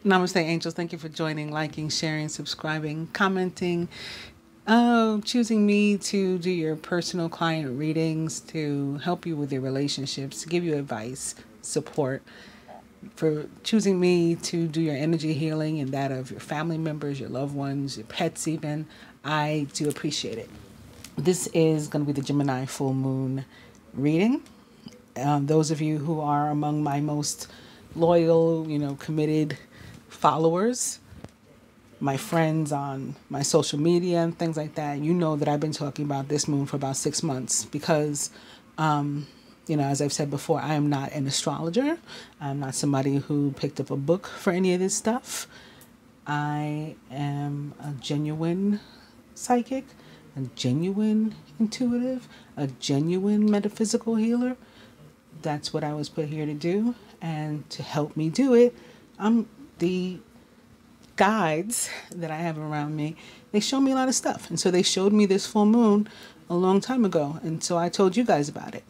Namaste, angels. Thank you for joining, liking, sharing, subscribing, commenting, choosing me to do your personal client readings, to help you with your relationships, to give you advice, support, for choosing me to do your energy healing and that of your family members, your loved ones, your pets even. I do appreciate it. This is going to be the Gemini full moon reading. Those of you who are among my most loyal, committed followers, my friends on my social media and things like that, you know that I've been talking about this moon for about 6 months because, as I've said before, I am not an astrologer. I'm not somebody who picked up a book for any of this stuff. I am a genuine psychic, a genuine intuitive, a genuine metaphysical healer. That's what I was put here to do. And to help me do it, the guides that I have around me, they show me a lot of stuff. And so they showed me this full moon a long time ago. And so I told you guys about it.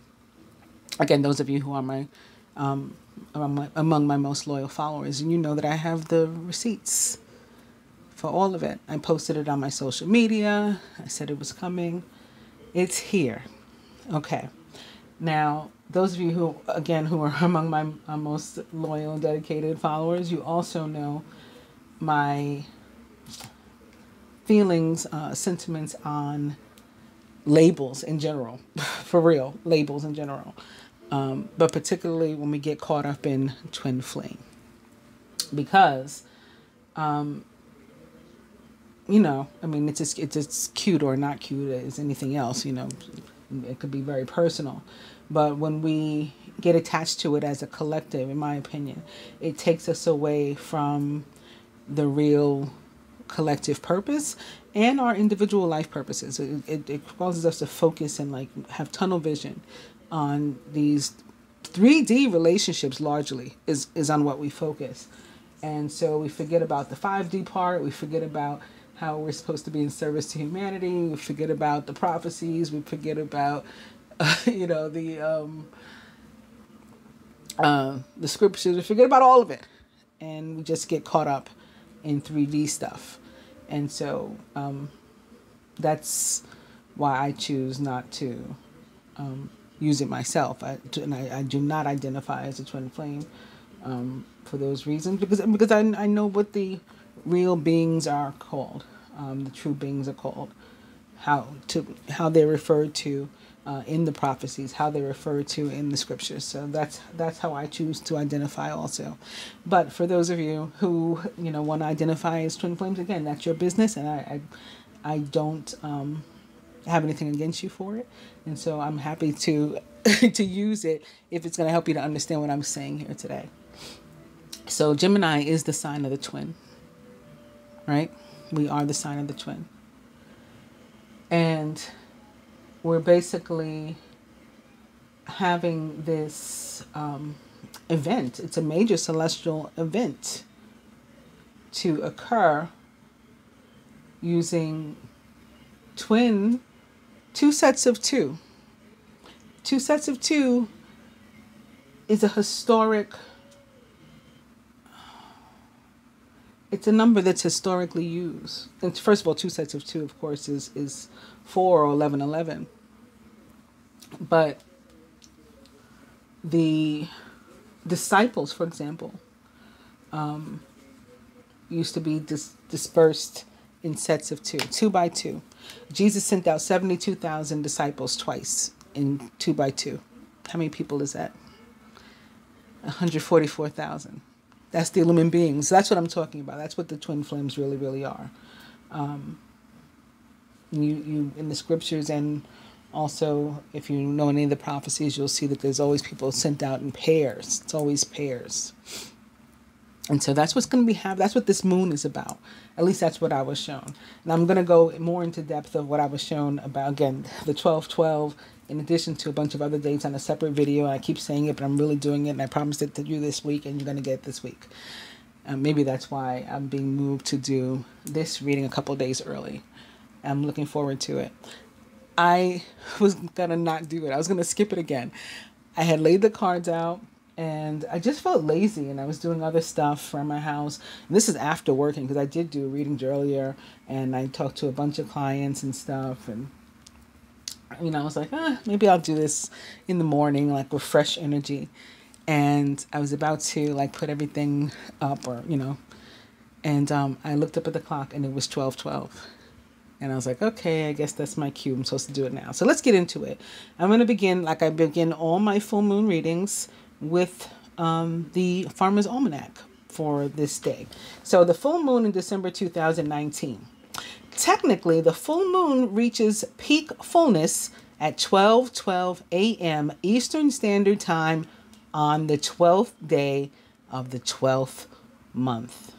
Again, those of you who are among my most loyal followers, and you know that I have the receipts for all of it. I posted it on my social media. I said it was coming. It's here. Okay. Now, those of you who are among my most loyal and dedicated followers, you also know my feelings, sentiments on labels in general, for real, labels in general. But particularly when we get caught up in twin flame. Because, it's as cute or not cute as anything else, it could be very personal. But when we get attached to it as a collective, in my opinion, it takes us away from the real collective purpose and our individual life purposes. It causes us to focus and have tunnel vision on these 3D relationships. Largely is on what we focus. And so we forget about the 5D part. We forget about how we're supposed to be in service to humanity. We forget about the prophecies. We forget about, the scriptures. We forget about all of it. And we just get caught up in 3D stuff. And so that's why I choose not to use it myself. I do not identify as a twin flame for those reasons, because I know what the real beings are called. The true beings are called. How they're referred to in the prophecies, how they're referred to in the scriptures. So that's how I choose to identify also. But for those of you who want to identify as twin flames, again, that's your business, and I don't have anything against you for it. And so I'm happy to to use it if it's going to help you to understand what I'm saying here today. So Gemini is the sign of the twin, right? We are the sign of the twin. And we're basically having this event. It's a major celestial event to occur using two sets of two. Two sets of two is a historic, it's a number that's historically used. And first of all, two sets of two, of course, is 4 or 1111. But the disciples, for example, used to be dispersed in sets of two, 2 by 2. Jesus sent out 72,000 disciples twice in 2 by 2. How many people is that? 144,000. That's the illumined beings. That's what I'm talking about. That's what the twin flames really, really are. You in the scriptures, and also if you know any of the prophecies, you'll see that there's always people sent out in pairs. It's always pairs. And so that's what's going to be happening. That's what this moon is about. At least that's what I was shown. And I'm going to go more into depth of what I was shown about, again, the 12/12, in addition to a bunch of other dates on a separate video. And I keep saying it, but I'm really doing it. And I promised it to you this week, and you're going to get it this week. Maybe that's why I'm being moved to do this reading a couple of days early. I'm looking forward to it. I was going to not do it. I was going to skip it again. I had laid the cards out. And I just felt lazy, and I was doing other stuff for my house. And this is after working, because I did do readings earlier, and I talked to a bunch of clients and stuff. And, I was like, maybe I'll do this in the morning, like with fresh energy. And I was about to like put everything up, or, and I looked up at the clock, and it was 12:12. And I was like, okay, I guess that's my cue. I'm supposed to do it now. So let's get into it. I'm going to begin, like I begin all my full moon readings, with the Farmer's Almanac for this day. So the full moon in December 2019. Technically, the full moon reaches peak fullness at 12:12 a.m. Eastern Standard Time on the 12th day of the 12th month,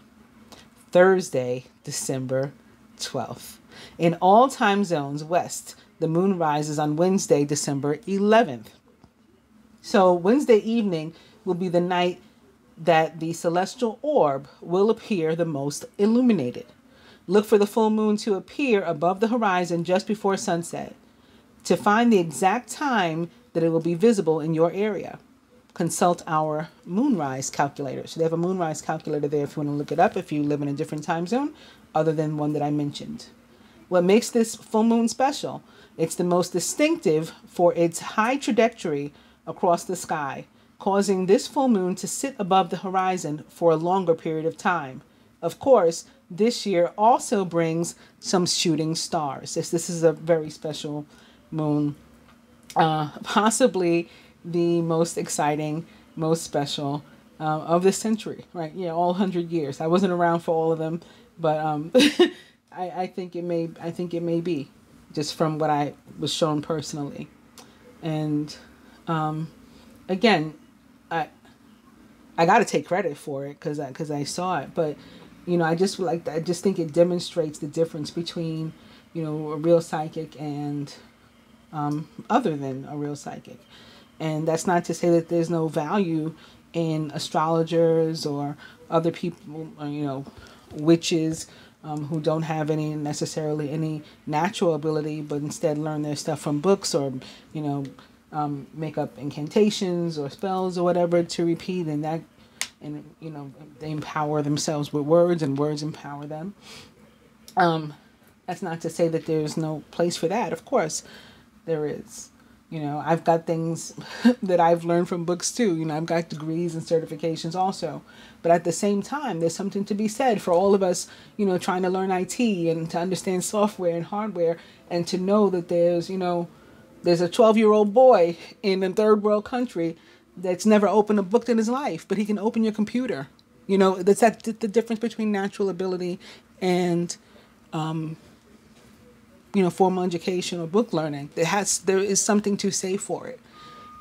Thursday, December 12th. In all time zones west, the moon rises on Wednesday, December 11th. So Wednesday evening will be the night that the celestial orb will appear the most illuminated. Look for the full moon to appear above the horizon just before sunset. To find the exact time that it will be visible in your area, consult our moonrise calculator. So they have a moonrise calculator there if you want to look it up if you live in a different time zone other than one that I mentioned. What makes this full moon special? It's the most distinctive for its high trajectory across the sky, causing this full moon to sit above the horizon for a longer period of time. Of course, this year also brings some shooting stars. This is a very special moon, possibly the most exciting, most special of the century, right? Yeah, all 100 years. I wasn't around for all of them, but I think it may be, just from what I was shown personally. And again, I got to take credit for it because I saw it, but I just think it demonstrates the difference between a real psychic and other than a real psychic. And that's not to say that there's no value in astrologers or other people, witches who don't have necessarily any natural ability, but instead learn their stuff from books, or make up incantations or spells or whatever to repeat, and they empower themselves with words, and words empower them. That's not to say that there's no place for that. Of course there is. I've got things that I've learned from books too. I've got degrees and certifications also. But at the same time, there's something to be said for all of us, trying to learn IT and to understand software and hardware, and to know that there's a 12-year-old boy in a third world country that's never opened a book in his life, but he can open your computer. That's the difference between natural ability and formal education or book learning. There is something to say for it.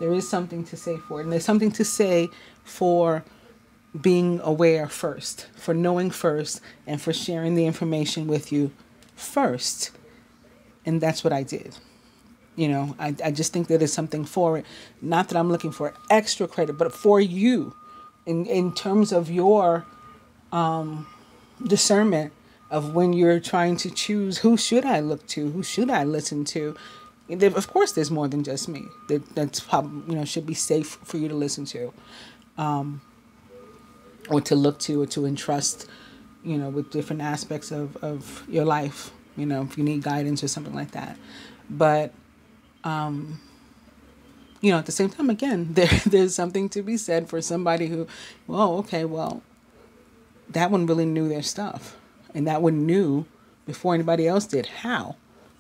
There is something to say for it. And there's something to say for being aware first, for knowing first, and for sharing the information with you first. And that's what I did. I just think that there's something for it. Not that I'm looking for extra credit, but for you in terms of your discernment of when you're trying to choose who should I look to, who should I listen to. Of course, there's more than just me. That's probably, should be safe for you to listen to, or to look to, or to entrust, with different aspects of your life, if you need guidance or something like that. But, at the same time, again, there's something to be said for somebody who, that one really knew their stuff. And that one knew before anybody else did. How?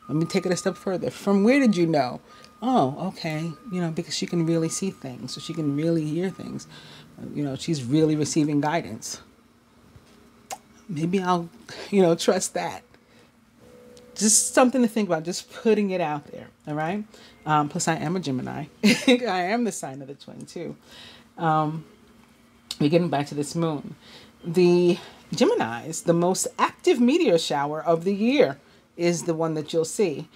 Let me take it a step further. From where did you know? Oh, okay. Because she can really see things. So she can really hear things. She's really receiving guidance. Maybe I'll, trust that. Just something to think about. Just putting it out there. All right? Plus, I am a Gemini. I am the sign of the twin, too. We're getting back to this moon. The Geminis, the most active meteor shower of the year, is the one that you'll see.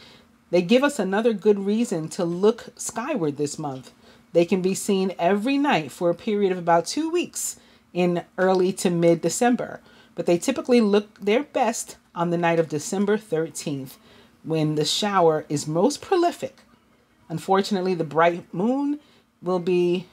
They give us another good reason to look skyward this month. They can be seen every night for a period of about 2 weeks in early to mid-December, but they typically look their best on the night of December 13th, when the shower is most prolific. Unfortunately, the bright moon will be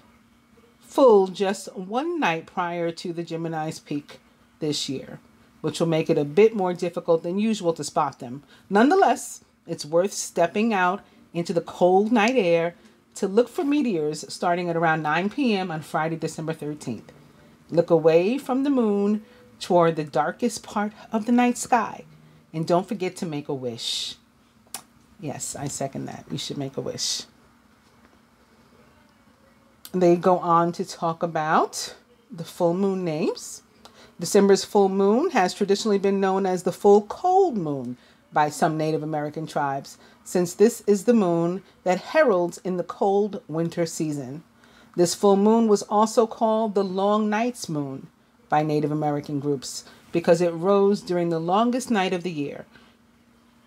full just one night prior to the Gemini's peak this year, which will make it a bit more difficult than usual to spot them. Nonetheless, it's worth stepping out into the cold night air to look for meteors starting at around 9 p.m. on Friday, December 13th. Look away from the moon toward the darkest part of the night sky, and don't forget to make a wish. Yes, I second that. You should make a wish. They go on to talk about the full moon names. December's full moon has traditionally been known as the full cold moon by some Native American tribes, since this is the moon that heralds in the cold winter season. This full moon was also called the long night's moon by Native American groups because it rose during the longest night of the year,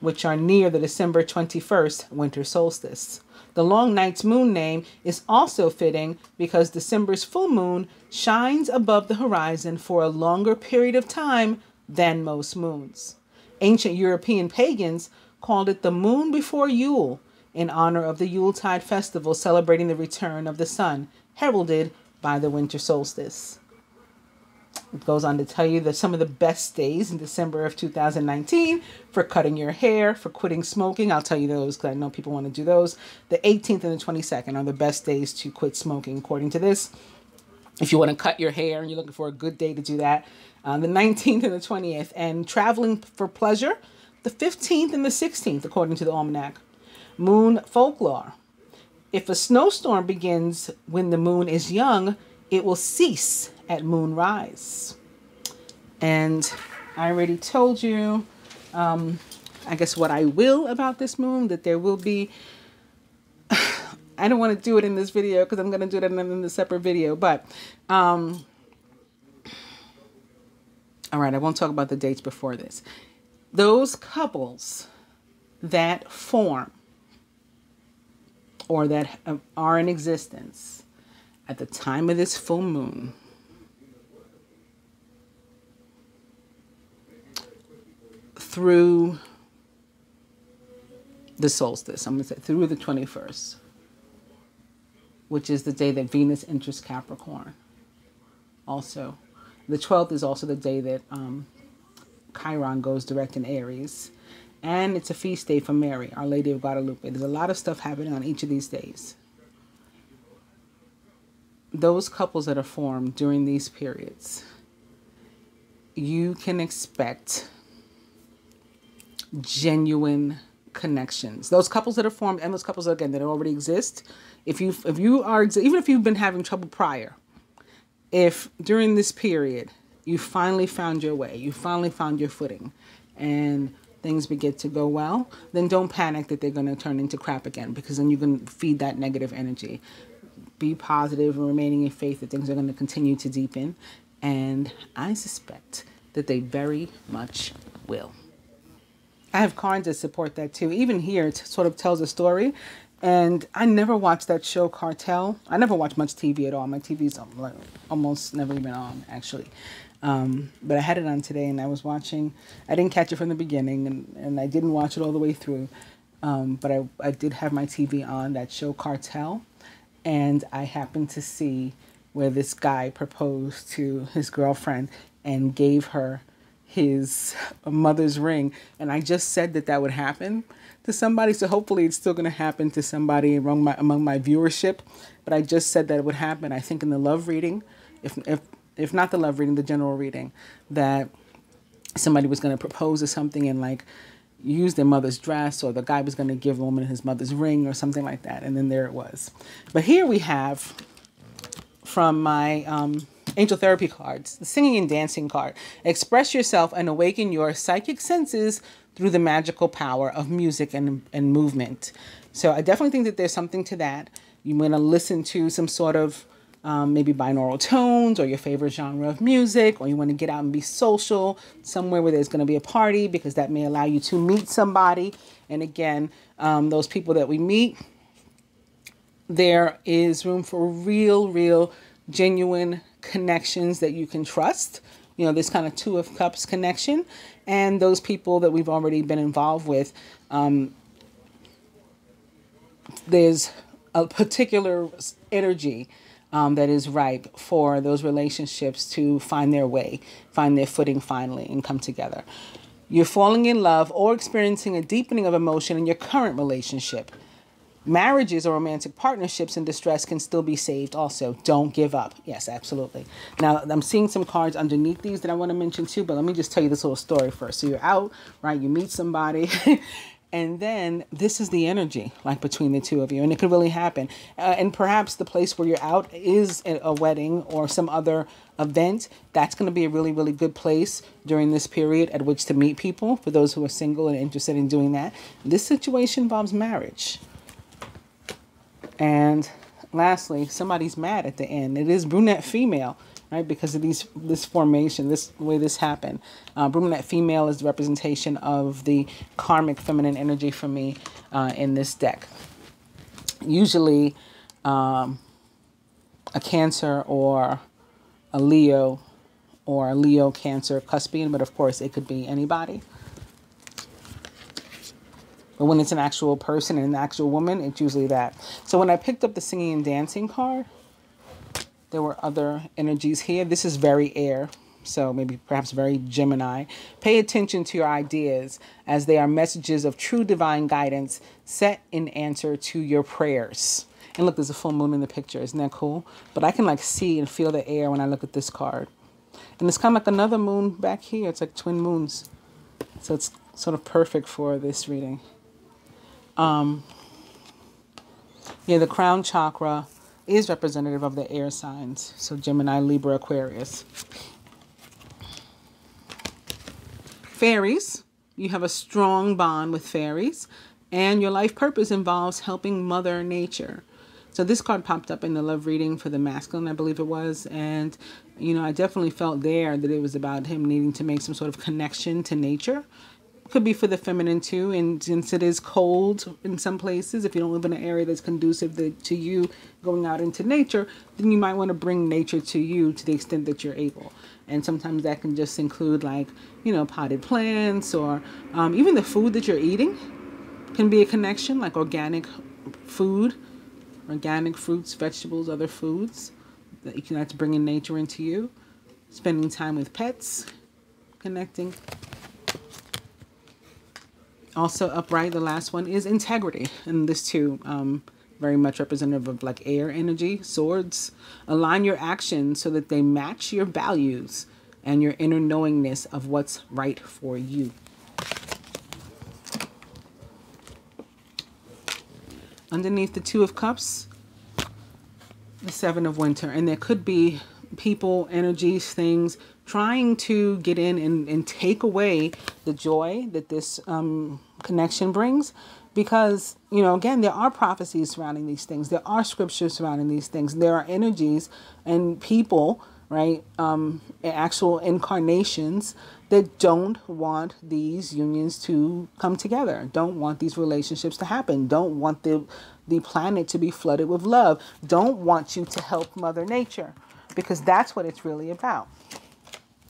which are near the December 21st winter solstice. The long night's moon name is also fitting because December's full moon shines above the horizon for a longer period of time than most moons. Ancient European pagans called it the moon before Yule in honor of the Yuletide festival celebrating the return of the sun, heralded by the winter solstice. It goes on to tell you that some of the best days in December of 2019 for cutting your hair, for quitting smoking. I'll tell you those because I know people want to do those. The 18th and the 22nd are the best days to quit smoking, according to this. If you want to cut your hair and you're looking for a good day to do that, the 19th and the 20th. And traveling for pleasure, the 15th and the 16th, according to the almanac. Moon folklore. If a snowstorm begins when the moon is young, it will cease at moonrise. And I already told you, I guess what I will about this moon, that there will be, I don't want to do it in this video because I'm going to do it in a separate video, but, all right, I won't talk about the dates before this. Those couples that form or that are in existence at the time of this full moon through the solstice, I'm going to say through the 21st, which is the day that Venus enters Capricorn. Also, the 12th is also the day that Chiron goes direct in Aries. And it's a feast day for Mary, Our Lady of Guadalupe. There's a lot of stuff happening on each of these days. Those couples that are formed during these periods, you can expect genuine connections. Those couples that are formed and those couples, again, that already exist, even if you've been having trouble prior, if during this period you finally found your way, you finally found your footing, and things begin to go well, then don't panic that they're going to turn into crap again, because then you can feed that negative energy. Be positive and remaining in faith that things are going to continue to deepen, and I suspect that they very much will. I have cards that support that too. Even here, it sort of tells a story. And I never watched that show Cartel. I never watched much TV at all. My TV's almost never even on, actually. But I had it on today and I was watching. I didn't catch it from the beginning and I didn't watch it all the way through. But I did have my TV on, that show Cartel. And I happened to see where this guy proposed to his girlfriend and gave her his mother's ring. And I just said that that would happen to somebody. So hopefully it's still going to happen to somebody among my viewership. But I just said that it would happen. I think in the love reading, if not the love reading, the general reading, that somebody was going to propose or something and like use their mother's dress, or the guy was going to give a woman his mother's ring or something like that. And then there it was. But here we have from my Angel Therapy cards, the singing and dancing card. Express yourself and awaken your psychic senses through the magical power of music and movement. So I definitely think that there's something to that. You want to listen to some sort of maybe binaural tones or your favorite genre of music, or you want to get out and be social somewhere where there's going to be a party, because that may allow you to meet somebody. And again, those people that we meet, there is room for real, genuine connections that you can trust. You know, this kind of Two of Cups connection. And those people that we've already been involved with, there's a particular energy that is ripe for those relationships to find their way, find their footing finally, and come together. You're falling in love or experiencing a deepening of emotion in your current relationship. Marriages or romantic partnerships in distress can still be saved also. Don't give up. Yes, absolutely. Now, I'm seeing some cards underneath these that I want to mention too, but let me just tell you this little story first. So you're out, right? You meet somebody. And then this is the energy, like between the two of you. And it could really happen. And perhaps the place where you're out is a wedding or some other event. That's going to be a really, really good place during this period at which to meet people, for those who are single and interested in doing that. This situation involves marriage. And lastly, somebody's mad at the end. It is brunette female, right? Because of this formation, this way this happened. Brunette female is the representation of the karmic feminine energy for me in this deck. Usually a Cancer or a Leo Cancer cuspian, but of course it could be anybody. But when it's an actual person and an actual woman, it's usually that. So when I picked up the singing and dancing card, there were other energies here. This is very air, so maybe perhaps very Gemini. Pay attention to your ideas as they are messages of true divine guidance set in answer to your prayers. And look, there's a full moon in the picture. Isn't that cool? But I can like see and feel the air when I look at this card. And it's kind of like another moon back here. It's like twin moons. So it's sort of perfect for this reading. Yeah, the crown chakra is representative of the air signs. So Gemini, Libra, Aquarius. Fairies. You have a strong bond with fairies. And your life purpose involves helping Mother Nature. So this card popped up in the love reading for the masculine, I believe it was. And, you know, I definitely felt there that it was about him needing to make some sort of connection to nature. Could be for the feminine too, and since it is cold in some places, if you don't live in an area that's conducive to you going out into nature, then you might want to bring nature to you to the extent that you're able. And sometimes that can just include, like, you know, potted plants, or even the food that you're eating can be a connection, like organic food, organic fruits, vegetables, other foods that you can have to bring in nature into you. Spending time with pets, connecting. Also upright, the last one is integrity. And this too, very much representative of like air energy, swords. Align your actions so that they match your values and your inner knowingness of what's right for you. Underneath the Two of Cups, the Seven of Winter. And there could be people, energies, things trying to get in and take away the joy that this connection brings. Because, you know, again, there are prophecies surrounding these things. There are scriptures surrounding these things. There are energies and people, right, actual incarnations that don't want these unions to come together, don't want these relationships to happen, don't want the planet to be flooded with love, don't want you to help Mother Nature, because that's what it's really about.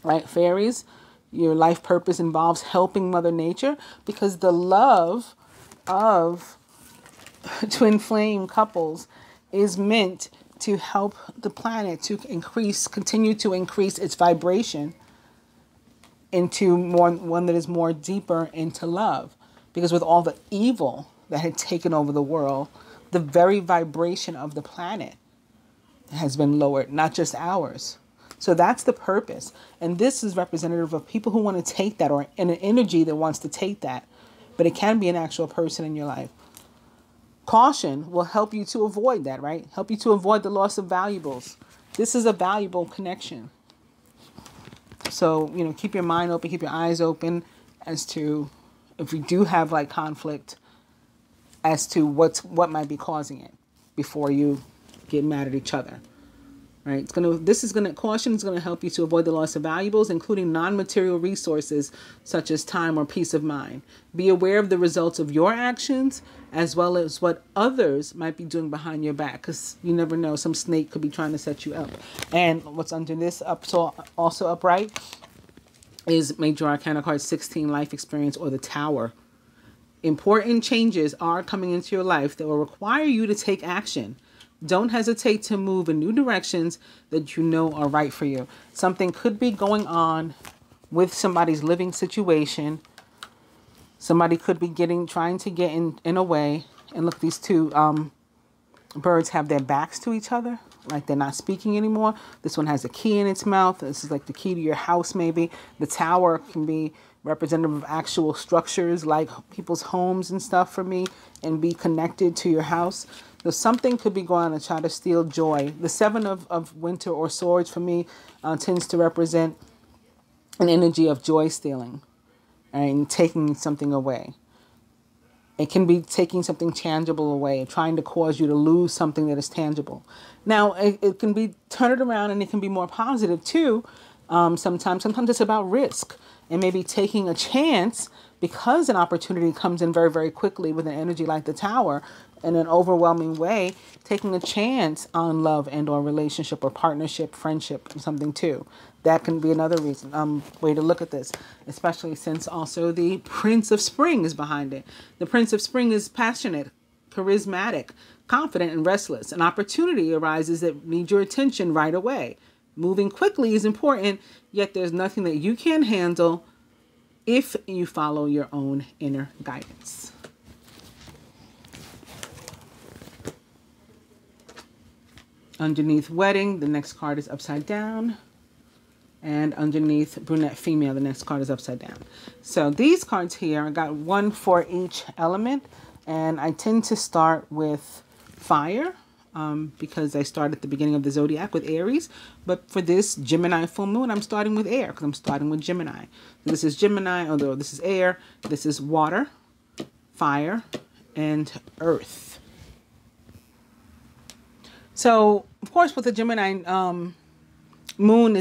Right, fairies, your life purpose involves helping Mother Nature, because the love of twin flame couples is meant to help the planet to continue to increase its vibration into one that is more deeper into love. Because with all the evil that had taken over the world, the very vibration of the planet has been lowered, not just ours. So that's the purpose. And this is representative of people who want to take that, or an energy that wants to take that. But it can be an actual person in your life. Caution will help you to avoid that, right? Help you to avoid the loss of valuables. This is a valuable connection. So, you know, keep your mind open, keep your eyes open as to if we do have like conflict, as to what might be causing it before you get mad at each other. Right? Caution is gonna help you to avoid the loss of valuables, including non-material resources such as time or peace of mind. Be aware of the results of your actions as well as what others might be doing behind your back, because you never know, some snake could be trying to set you up. And what's under this also upright is Major Arcana card 16, Life Experience, or the Tower. Important changes are coming into your life that will require you to take action. Don't hesitate to move in new directions that you know are right for you. Something could be going on with somebody's living situation. Somebody could be trying to get in a way. And look, these two birds have their backs to each other, like they're not speaking anymore. This one has a key in its mouth. This is like the key to your house, maybe. The tower can be representative of actual structures like people's homes and stuff for me, and be connected to your house. So something could be going on to try to steal joy. The Seven of Winter or Swords for me tends to represent an energy of joy stealing and taking something away. It can be taking something tangible away, trying to cause you to lose something that is tangible. Now, it can be turned around and it can be more positive too. Sometimes it's about risk and maybe taking a chance, because an opportunity comes in very, very quickly with an energy like the Tower in an overwhelming way, taking a chance on love and or relationship or partnership, friendship, something too. That can be another reason, way to look at this, especially since also the Prince of Spring is behind it. The Prince of Spring is passionate, charismatic, confident, and restless. An opportunity arises that needs your attention right away. Moving quickly is important, yet there's nothing that you can't handle if you follow your own inner guidance. Underneath Wedding, the next card is upside down. And underneath Brunette Female, the next card is upside down. So these cards here, I got one for each element. And I tend to start with fire because I start at the beginning of the zodiac with Aries. But for this Gemini full moon, I'm starting with air because I'm starting with Gemini. So this is Gemini, although this is air. This is water, fire, and earth. So, of course, with the Gemini moon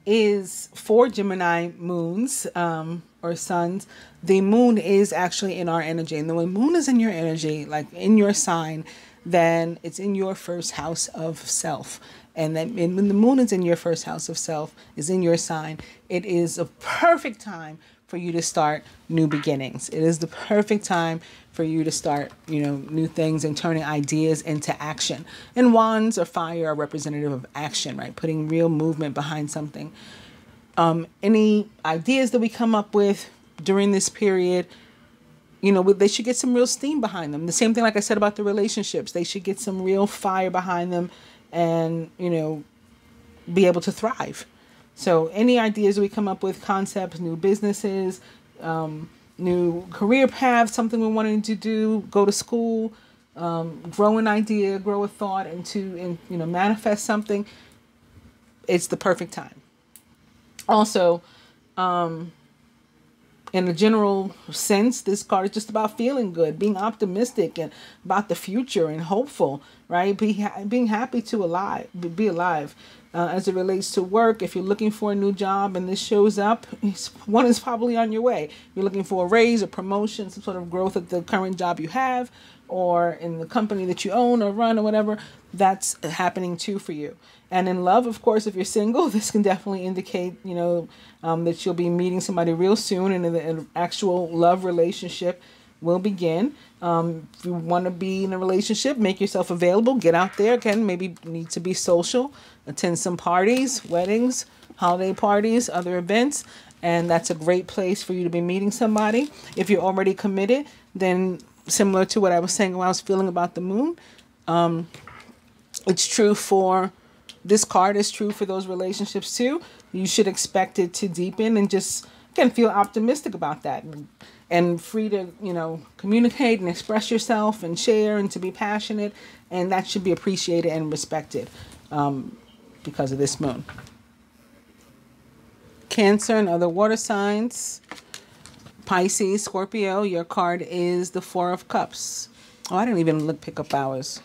is for Gemini moons or suns. The moon is actually in our energy. And when the moon is in your energy, like in your sign, then it's in your first house of self. And then when the moon is in your first house of self, is in your sign, it is a perfect time for you to start new beginnings. It is the perfect time for you to start, new things and turning ideas into action. And wands or fire are representative of action, right? Putting real movement behind something. Any ideas that we come up with during this period, they should get some real steam behind them. The same thing like I said about the relationships. They should get some real fire behind them and, be able to thrive. So any ideas we come up with, concepts, new businesses, new career paths, something we're wanting to do, go to school, grow an idea, grow a thought, and manifest something, it's the perfect time. Also, in a general sense, this card is just about feeling good, being optimistic and about the future and hopeful, right? Being happy to be alive. As it relates to work, if you're looking for a new job and this shows up, one is probably on your way. You're looking for a raise, a promotion, some sort of growth at the current job you have, or in the company that you own or run or whatever, that's happening too for you. And in love, of course, if you're single, this can definitely indicate, that you'll be meeting somebody real soon and an actual love relationship will begin. If you want to be in a relationship, make yourself available, get out there. Again, maybe need to be social, attend some parties, weddings, holiday parties, other events. And that's a great place for you to be meeting somebody. If you're already committed, then similar to what I was saying when I was feeling about the moon, it's true for this card is true for those relationships too. You should expect it to deepen and just, again, feel optimistic about that and free to, communicate and express yourself and share and to be passionate. And that should be appreciated and respected because of this moon. Cancer and other water signs. Pisces, Scorpio, your card is the Four of Cups. Oh, I didn't even pick up ours.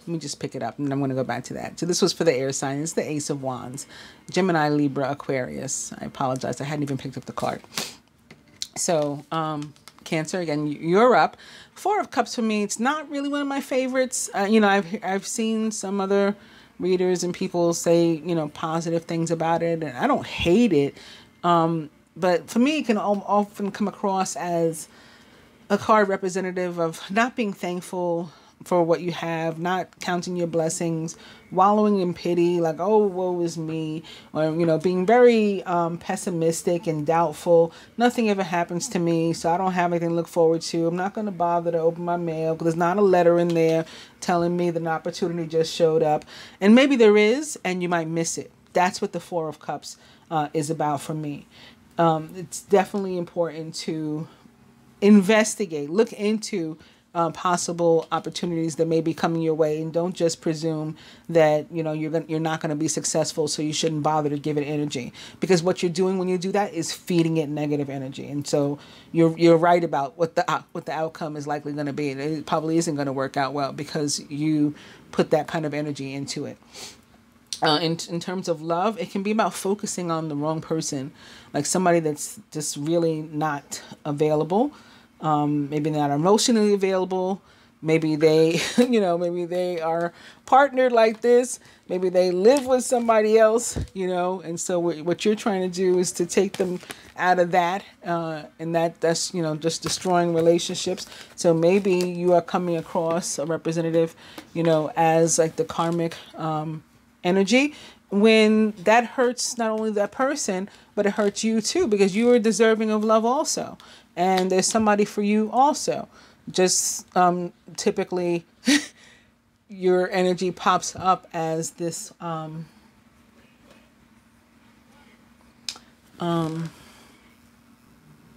Let me just pick it up and I'm going to go back to that. So this was for the air sign. It's the Ace of Wands. Gemini, Libra, Aquarius. I apologize. I hadn't even picked up the card. So Cancer, again, you're up. Four of Cups for me, it's not really one of my favorites. I've seen some other readers and people say, positive things about it. And I don't hate it. But for me, it can often come across as a card representative of not being thankful for what you have, not counting your blessings, wallowing in pity, like, oh, woe is me, or, being very pessimistic and doubtful. Nothing ever happens to me, so I don't have anything to look forward to. I'm not going to bother to open my mail because there's not a letter in there telling me that an opportunity just showed up. And maybe there is, and you might miss it. That's what the Four of Cups is about for me. It's definitely important to investigate, look into possible opportunities that may be coming your way, and don't just presume that you're not going to be successful, so you shouldn't bother to give it energy, because what you're doing when you do that is feeding it negative energy. And so you're right about what the outcome is likely going to be. It probably isn't going to work out well because you put that kind of energy into it. In terms of love, it can be about focusing on the wrong person, like somebody that's just really not available. Maybe not emotionally available. Maybe they, maybe they are partnered like this. Maybe they live with somebody else, and so what you're trying to do is to take them out of that, and that's, just destroying relationships. So maybe you are coming across a representative, as like the karmic, energy, when that hurts not only that person, but it hurts you too, because you are deserving of love also. And there's somebody for you also. Just typically your energy pops up as this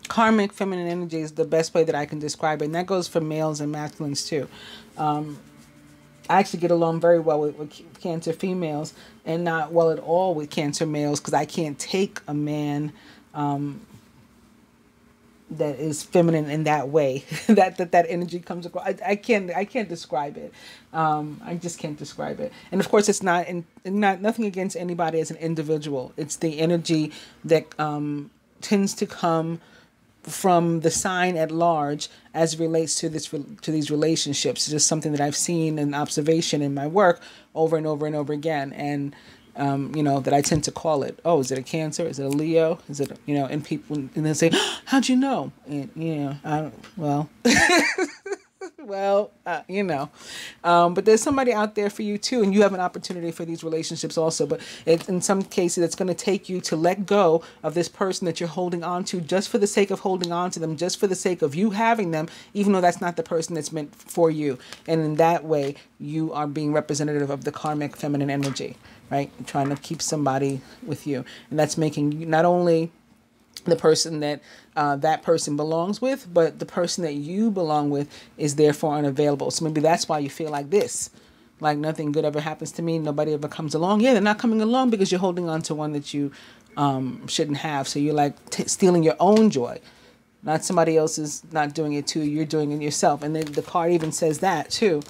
karmic feminine energy is the best way that I can describe it. And that goes for males and masculines too. I actually get along very well with Cancer females, and not well at all with Cancer males, because I can't take a man that is feminine in that way. that energy comes across. I can't describe it. I just can't describe it. And of course, it's nothing against anybody as an individual. It's the energy that tends to come from the sign at large as it relates to these relationships. It's just something that I've seen in observation in my work over and over and over again. And that I tend to call it, oh, is it a Cancer? Is it a Leo? Is it, and people, and they say, how'd you know? And, well, but there's somebody out there for you too, and you have an opportunity for these relationships also. But in some cases, it's going to take you to let go of this person that you're holding on to, just for the sake of holding on to them, just for the sake of you having them, even though that's not the person that's meant for you. And in that way, you are being representative of the karmic feminine energy, right? Trying to keep somebody with you, and that's making you not only the person that that person belongs with, but the person that you belong with is therefore unavailable. So maybe that's why you feel like this, like nothing good ever happens to me, nobody ever comes along. Yeah, they're not coming along because you're holding on to one that you shouldn't have. So you're like stealing your own joy. Not somebody else is not doing it too, you're doing it yourself. And then the card even says that too,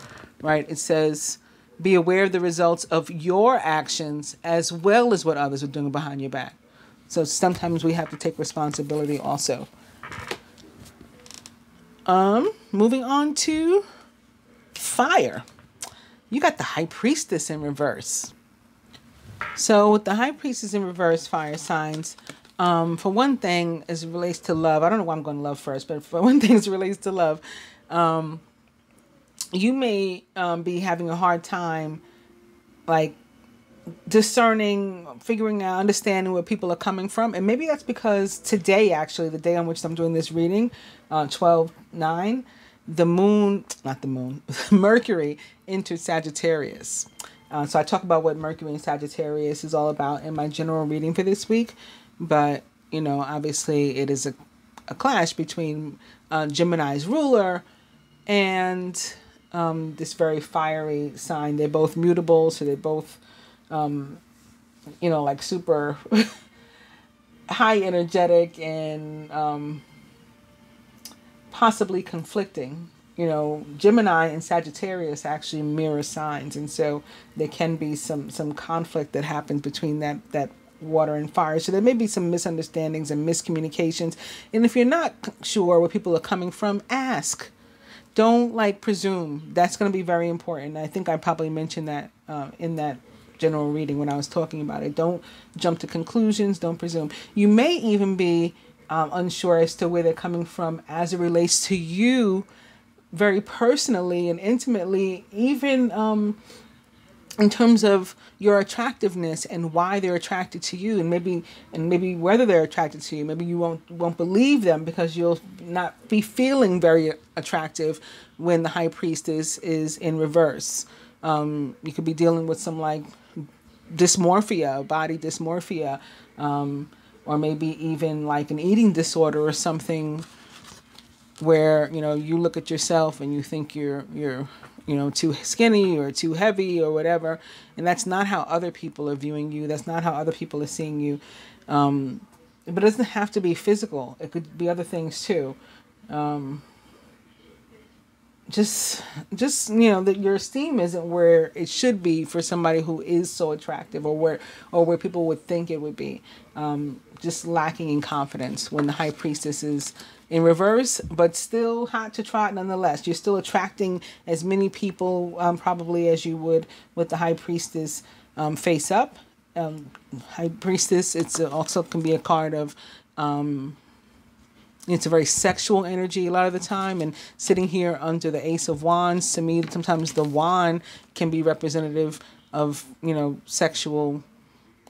right? It says, be aware of the results of your actions as well as what others are doing behind your back. So sometimes we have to take responsibility also. Moving on to fire. You got the High Priestess in reverse. So with the High Priestess in reverse, fire signs, for one thing, as it relates to love, I don't know why I'm going to love first, but for one thing as it relates to love, you may be having a hard time, like, discerning, figuring out, understanding where people are coming from. And maybe that's because today, actually, the day on which I'm doing this reading, 12/9, Mercury entered Sagittarius. So I talk about what Mercury and Sagittarius is all about in my general reading for this week. But, obviously it is a clash between Gemini's ruler and this very fiery sign. They're both mutable, so they're both like super high energetic and possibly conflicting. Gemini and Sagittarius actually mirror signs, and so there can be some conflict that happens between that water and fire. So there may be some misunderstandings and miscommunications. And if you're not sure where people are coming from, ask. Don't presume. That's going to be very important. I think I probably mentioned that in that general reading when I was talking about it. Don't jump to conclusions. Don't presume. You may even be unsure as to where they're coming from as it relates to you very personally and intimately, even in terms of your attractiveness and why they're attracted to you, and maybe whether they're attracted to you. Maybe you won't believe them because you'll not be feeling very attractive when the high priestess is in reverse. You could be dealing with some like dysmorphia, body dysmorphia, or maybe even like an eating disorder or something, where you look at yourself and you think you're too skinny or too heavy or whatever, and that's not how other people are viewing you. That's not how other people are seeing you. But it doesn't have to be physical. It could be other things too. Just that your esteem isn't where it should be for somebody who is so attractive, or where people would think it would be. Just lacking in confidence when the high priestess is in reverse, but still hot to trot nonetheless. You're still attracting as many people probably as you would with the high priestess face up. High priestess, it's also can be a card of it's a very sexual energy a lot of the time, and sitting here under the Ace of Wands, to me sometimes the wand can be representative of sexual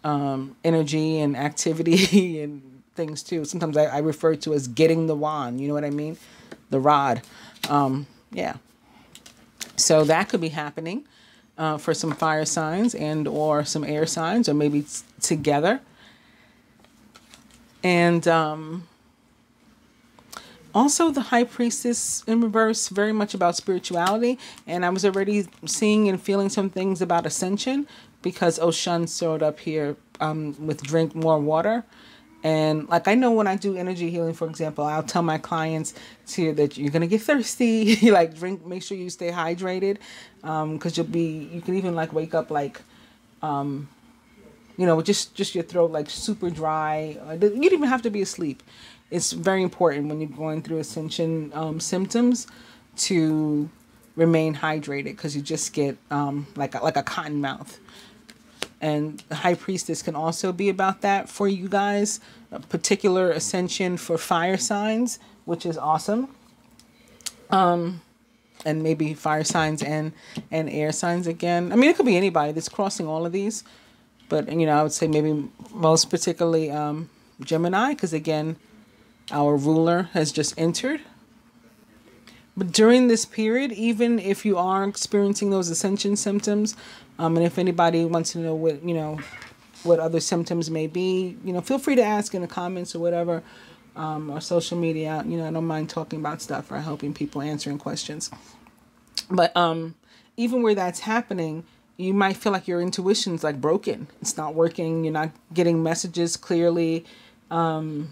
energy and activity and things too. Sometimes I refer to as getting the wand, you know what I mean? The rod. Yeah. So that could be happening for some fire signs and or some air signs, or maybe together. And also the high priestess in reverse, very much about spirituality. And I was already seeing and feeling some things about ascension, because Oshun showed up here with drink more water. And like, I know when I do energy healing, for example, I'll tell my clients that you're going to get thirsty, like make sure you stay hydrated. Cause you can even like wake up like, just your throat, like super dry. You don't even have to be asleep. It's very important when you're going through ascension, symptoms to remain hydrated, cause you just get, like a cotton mouth. And the high priestess can also be about that for you guys. A particular ascension for fire signs, which is awesome. And maybe fire signs and air signs again. I mean, it could be anybody that's crossing all of these. But, I would say maybe most particularly Gemini, because again, our ruler has just entered. But during this period, even if you are experiencing those ascension symptoms, and if anybody wants to know what other symptoms may be, feel free to ask in the comments or whatever, or social media. I don't mind talking about stuff or helping people, answering questions. But even where that's happening, you might feel like your intuition's like broken. It's not working. You're not getting messages clearly. You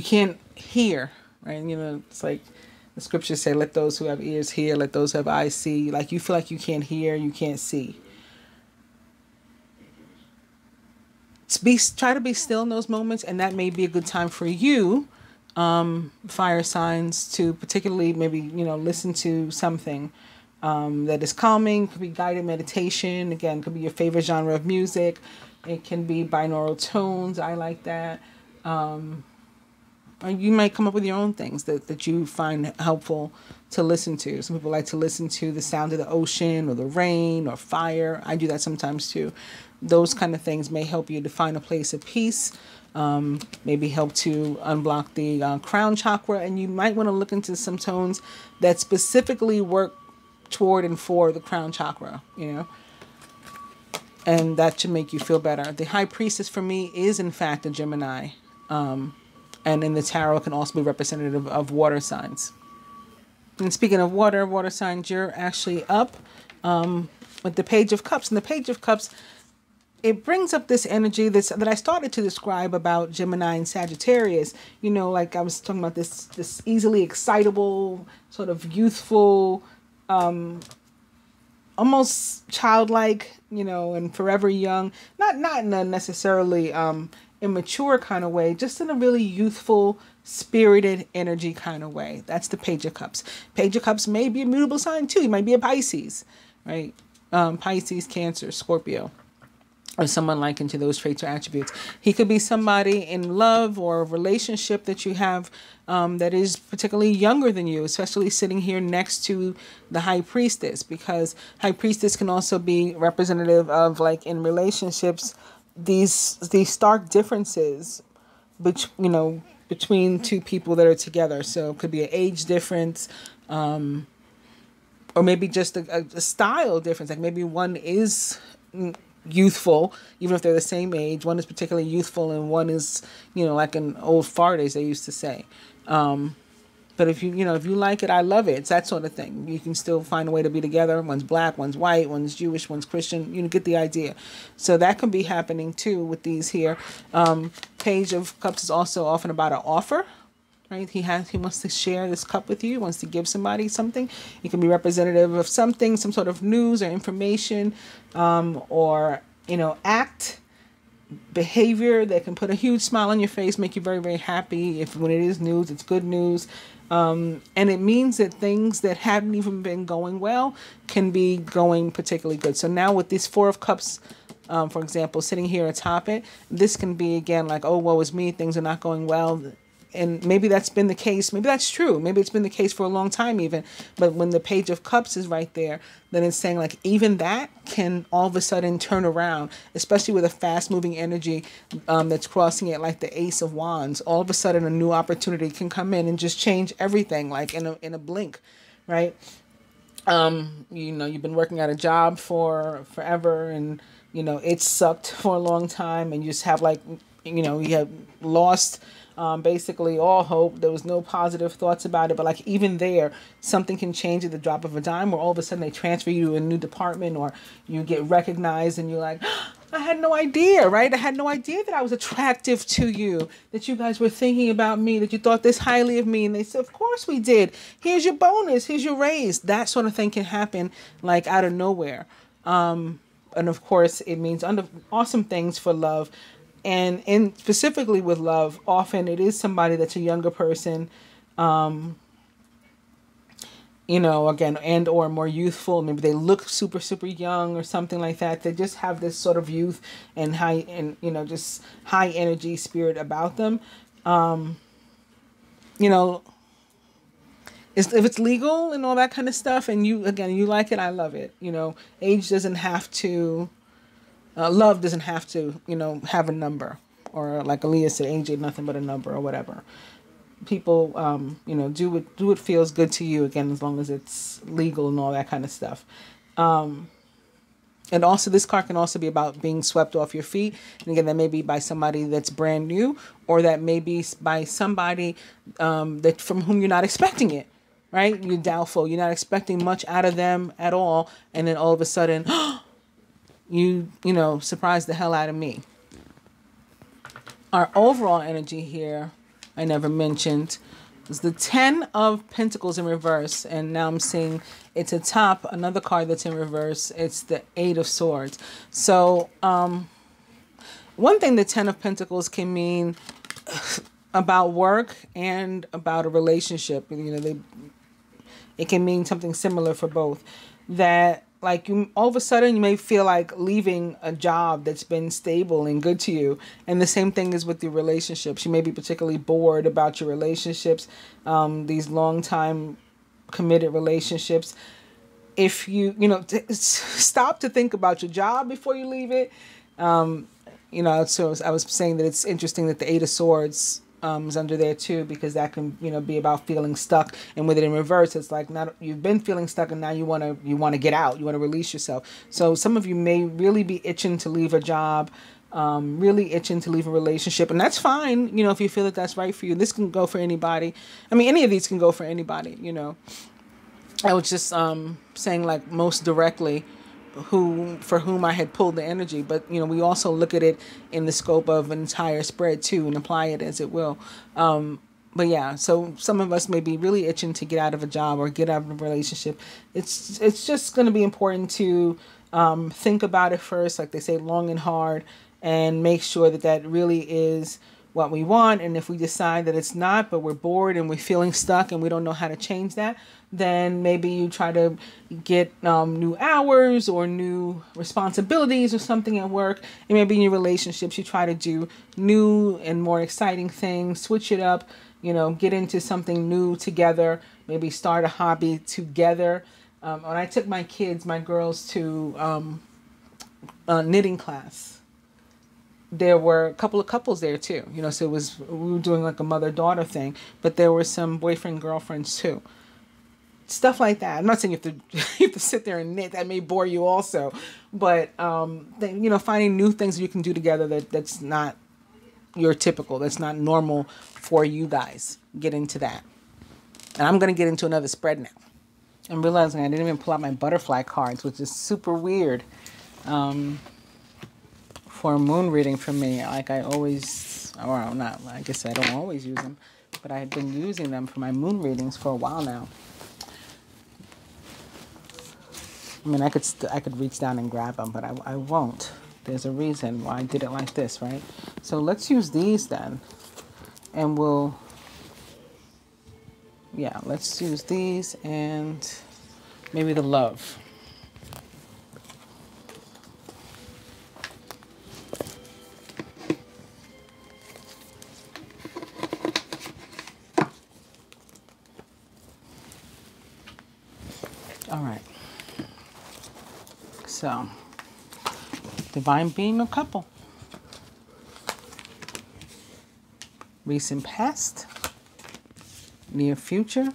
can't hear, right? It's like the scriptures say, let those who have ears hear, let those who have eyes see. Like, you feel like you can't hear, you can't see. Try to be still in those moments, and that may be a good time for you, fire signs, to particularly maybe, listen to something that is calming. Could be guided meditation. Again, could be your favorite genre of music. It can be binaural tones. I like that. Or you might come up with your own things that you find helpful to listen to. Some people like to listen to the sound of the ocean or the rain or fire. I do that sometimes too. Those kind of things may help you to find a place of peace, maybe help to unblock the crown chakra. And you might want to look into some tones that specifically work toward and for the crown chakra, and that should make you feel better. The high priestess for me is in fact a Gemini. And in the tarot can also be representative of water signs. And speaking of water signs, you're actually up with the Page of Cups. And the Page of Cups, it brings up this energy that I started to describe about Gemini and Sagittarius. Like I was talking about this easily excitable, sort of youthful, almost childlike, and forever young. Not in a necessarily immature kind of way, just in a really youthful, spirited energy kind of way. That's the Page of Cups. Page of Cups may be a mutable sign too. You might be a Pisces, right? Pisces, Cancer, Scorpio. or someone like into those traits or attributes. He could be somebody in love or a relationship that you have that is particularly younger than you, especially sitting here next to the high priestess, because high priestess can also be representative of, like, in relationships, these stark differences between two people that are together. So it could be an age difference, or maybe just a style difference. Like maybe one is youthful, even if they're the same age. One is particularly youthful and one is, like an old fart, as they used to say. But if you like it, I love it. It's that sort of thing. You can still find a way to be together. One's black, one's white, one's Jewish, one's Christian. You get the idea. So that can be happening too with these here. Page of Cups is also often about an offer. Right? He wants to share this cup with you, wants to give somebody something. It can be representative of something, some sort of news or information, or, act, behavior that can put a huge smile on your face, make you very, very happy. If when it is news, it's good news. And it means that things that hadn't even been going well can be going particularly good. So now with this Four of Cups, for example, sitting here atop it, this can be, again, like, oh, woe is me, things are not going well. And maybe that's been the case. Maybe that's true. Maybe it's been the case for a long time even. But when the Page of Cups is right there, then it's saying, like, even that can all of a sudden turn around, especially with a fast-moving energy that's crossing it, like the Ace of Wands. All of a sudden, a new opportunity can come in and just change everything, like in a blink, right? You've been working at a job for forever, and it sucked for a long time, and you just have, like, you have lost basically all hope. There was no positive thoughts about it. But, like, even there, something can change at the drop of a dime, or all of a sudden they transfer you to a new department, or you get recognized and you're like, I had no idea, right? I had no idea that I was attractive to you, that you guys were thinking about me, that you thought this highly of me. And they said, of course we did. Here's your bonus. Here's your raise. That sort of thing can happen, like, out of nowhere. And of course, it means awesome things for love. And specifically with love, often it is somebody that's a younger person, again, and or more youthful. Maybe they look super, super young or something like that. They just have this sort of youth and just high energy spirit about them. If it's legal and all that kind of stuff, and you like it, I love it. Age doesn't have to... love doesn't have to, have a number, or like Aaliyah said, age ain't nothing but a number, or whatever. People, do what feels good to you, again, as long as it's legal and all that kind of stuff. And also, this card can also be about being swept off your feet. And again, that may be by somebody that's brand new, or that may be by somebody that from whom you're not expecting it, right? You're doubtful. You're not expecting much out of them at all. And then all of a sudden... you surprised the hell out of me. Our overall energy here, I never mentioned, is the 10 of Pentacles in reverse. And now I'm seeing it's atop another card that's in reverse. It's the 8 of Swords. So one thing the 10 of Pentacles can mean about work and about a relationship. It can mean something similar for both. That, like, all of a sudden you may feel like leaving a job that's been stable and good to you. And the same thing is with your relationships. You may be particularly bored about your relationships, these long time committed relationships. If you, stop to think about your job before you leave it. So I was saying that it's interesting that the 8 of Swords is under there too, because that can be about feeling stuck. And with it in reverse, it's like, not you've been feeling stuck and now you want to get out, you want to release yourself. So some of you may really be itching to leave a job, really itching to leave a relationship, and that's fine, if you feel that that's right for you. This can go for anybody. I mean, any of these can go for anybody. I was just saying, like, most directly for whom I had pulled the energy. But we also look at it in the scope of an entire spread too, and apply it as it will. But yeah, so some of us may be really itching to get out of a job or get out of a relationship. It's just going to be important to think about it first, like they say, long and hard, and make sure that really is what we want. And if we decide that it's not, but we're bored and we're feeling stuck and we don't know how to change that, then maybe you try to get new hours or new responsibilities or something at work. And maybe in your relationships, you try to do new and more exciting things, switch it up, you know, get into something new together, maybe start a hobby together. When I took my girls to knitting class, there were a couple of couples there too, you know, so we were doing like a mother-daughter thing, but there were some boyfriend-girlfriends too. Stuff like that. I'm not saying you have to sit there and knit. That may bore you also, but you know, finding new things that you can do together that's not your typical, that's not normal for you guys. Get into that. And I'm going to get into another spread now. I'm realizing I didn't even pull out my butterfly cards, which is super weird. For a moon reading for me, like I always, or not, I guess I don't always use them, but I have been using them for my moon readings for a while now. I mean, I could reach down and grab them, but I won't. There's a reason why I did it like this, right? So let's use these then, and let's use these and maybe the love. All right. So, divine being or couple. Recent past. Near future.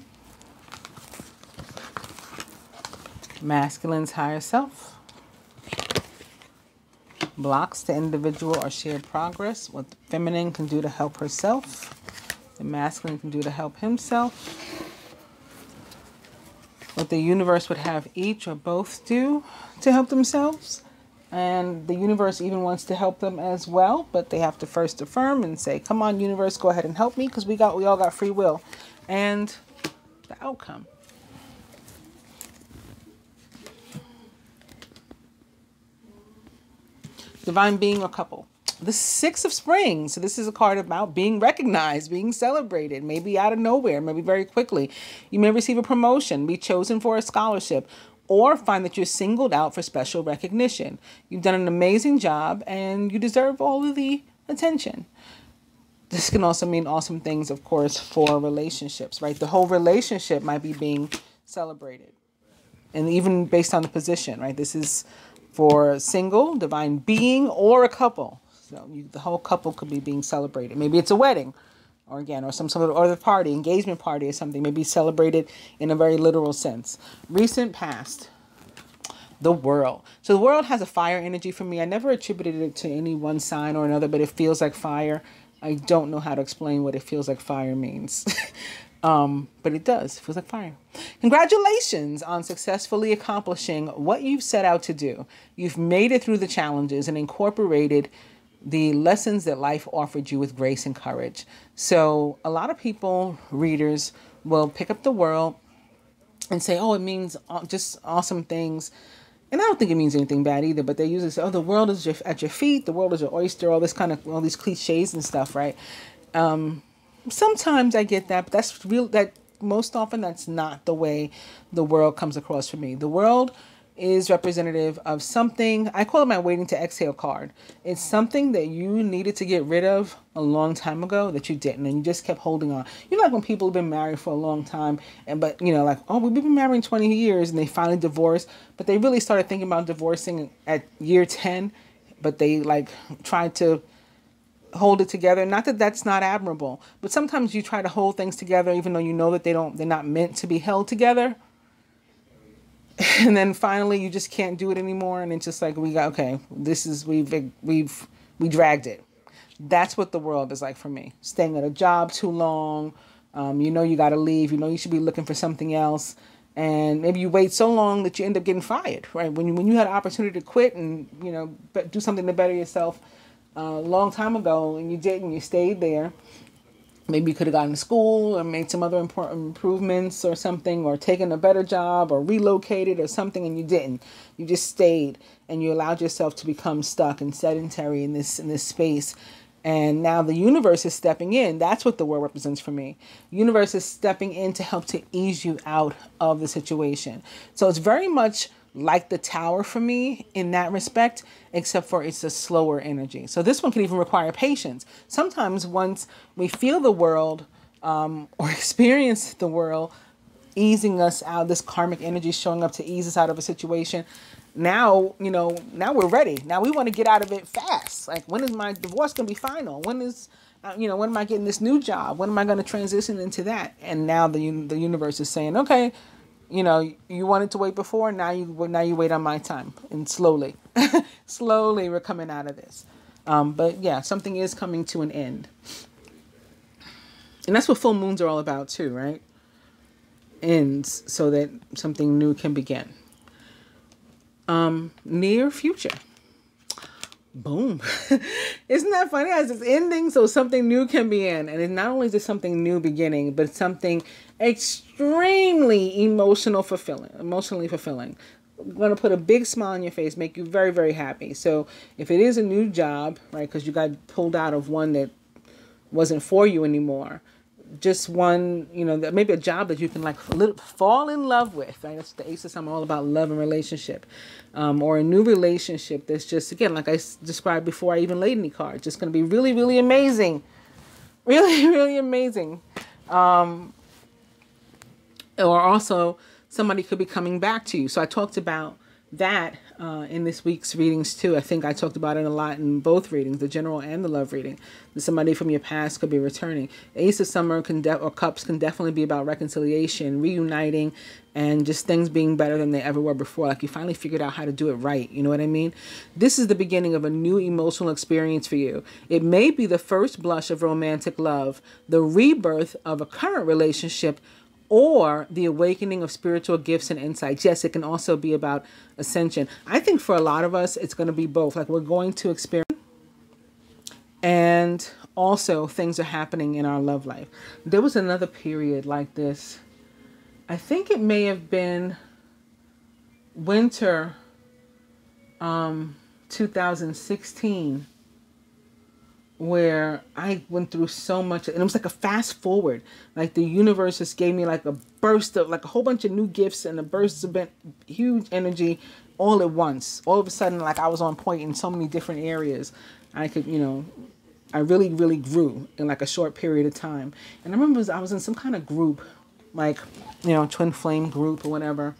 Masculine's higher self. Blocks to individual or shared progress. What the feminine can do to help herself. The masculine can do to help himself. What the universe would have each or both do to help themselves. And the universe even wants to help them as well, but they have to first affirm and say, come on, universe, go ahead and help me, because we all got free will. And the outcome. Divine being or couple. The Six of Spring. So this is a card about being recognized, being celebrated, maybe out of nowhere, maybe very quickly. You may receive a promotion, be chosen for a scholarship, or find that you're singled out for special recognition. You've done an amazing job and you deserve all of the attention. This can also mean awesome things, of course, for relationships, right? The whole relationship might be being celebrated. And even based on the position, right? This is for a single, divine being, or a couple. So the whole couple could be being celebrated. Maybe it's a wedding, or some sort of other party, engagement party or something. Maybe celebrated in a very literal sense. Recent past. The world. So the world has a fire energy for me. I never attributed it to any one sign or another, but it feels like fire. I don't know how to explain what it feels like fire means. But it does. It feels like fire. Congratulations on successfully accomplishing what you've set out to do. You've made it through the challenges and incorporated the lessons that life offered you with grace and courage. So a lot of people, readers, will pick up the world and say, oh, it means just awesome things. And I don't think it means anything bad either, but they usually say, oh, the world is at your feet, the world is your oyster, all these cliches and stuff, right? Sometimes I get that, but that's real. That most often that's not the way the world comes across for me. The world is representative of something. I call it my waiting to exhale card. It's something that you needed to get rid of a long time ago that you didn't, and you just kept holding on. You know, like when people have been married for a long time, but like, oh, we've been married 20 years, and they finally divorced, but they really started thinking about divorcing at year 10, but they like tried to hold it together. Not that that's not admirable, but sometimes you try to hold things together even though you know that they're not meant to be held together. And then finally you just can't do it anymore, and it's just like we dragged it. That's what the world is like for me. Staying at a job too long, you got to leave, you should be looking for something else, and maybe you wait so long that you end up getting fired, right? When you had an opportunity to quit and do something to better yourself a long time ago, and you didn't, you stayed there. Maybe you could have gone to school or made some other important improvements or something, or taken a better job or relocated or something, and you didn't. You just stayed, and you allowed yourself to become stuck and sedentary in this space. And now the universe is stepping in. That's what the word represents for me. Universe is stepping in to help to ease you out of the situation. So it's very much like the tower for me in that respect, except for it's a slower energy. So this one can even require patience. Sometimes once we feel the world or experience the world easing us out, this karmic energy showing up to ease us out of a situation, now, now we're ready. Now we want to get out of it fast. Like, when is my divorce going to be final? When is, when am I getting this new job? When am I going to transition into that? And now the universe is saying, okay, you wanted to wait before. Now you wait on my time. And slowly, slowly we're coming out of this. But yeah, something is coming to an end. And that's what full moons are all about too, right? Ends so that something new can begin. Near future. Boom. Isn't that funny? As it's ending, so something new can be in. And it's not only just something new beginning, but something extremely emotionally fulfilling. I'm going to put a big smile on your face, make you very, very happy. So if it is a new job, right, because you got pulled out of one that wasn't for you anymore, just one, maybe a job that you can fall in love with, right? That's the Ace of Summer, all about love and relationship, or a new relationship that's just, again, like I described before I even laid any cards, just going to be really, really amazing, really, really amazing. Or also somebody could be coming back to you. So I talked about that in this week's readings too. I think I talked about it a lot in both readings, the general and the love reading. That somebody from your past could be returning. Ace of Summer or Cups can definitely be about reconciliation, reuniting, and just things being better than they ever were before. Like you finally figured out how to do it right. You know what I mean? This is the beginning of a new emotional experience for you. It may be the first blush of romantic love, the rebirth of a current relationship, or the awakening of spiritual gifts and insights. Yes, it can also be about ascension. I think for a lot of us, it's going to be both. Like, we're going to experience, and also things are happening in our love life. There was another period like this. I think it may have been winter 2016, where I went through so much, and it was like a fast forward. Like the universe just gave me like a burst of, like a whole bunch of new gifts and a burst of huge energy all at once. All of a sudden, like I was on point in so many different areas. I could, I really, really grew in like a short period of time. And I remember I was in some kind of group, like, twin flame group or whatever.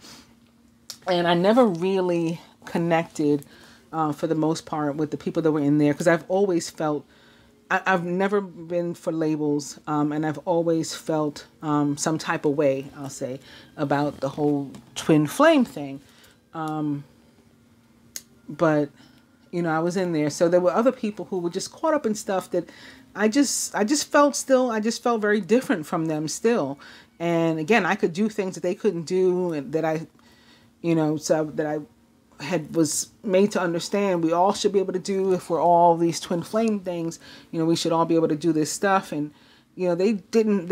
And I never really connected for the most part with the people that were in there, because I've always felt, I've never been for labels, and I've always felt some type of way, I'll say, about the whole twin flame thing. But, I was in there. So there were other people who were just caught up in stuff that I just felt very different from them still. And again, I could do things that they couldn't do, and that I was made to understand we all should be able to do. If we're all these twin flame things, we should all be able to do this stuff. And, we didn't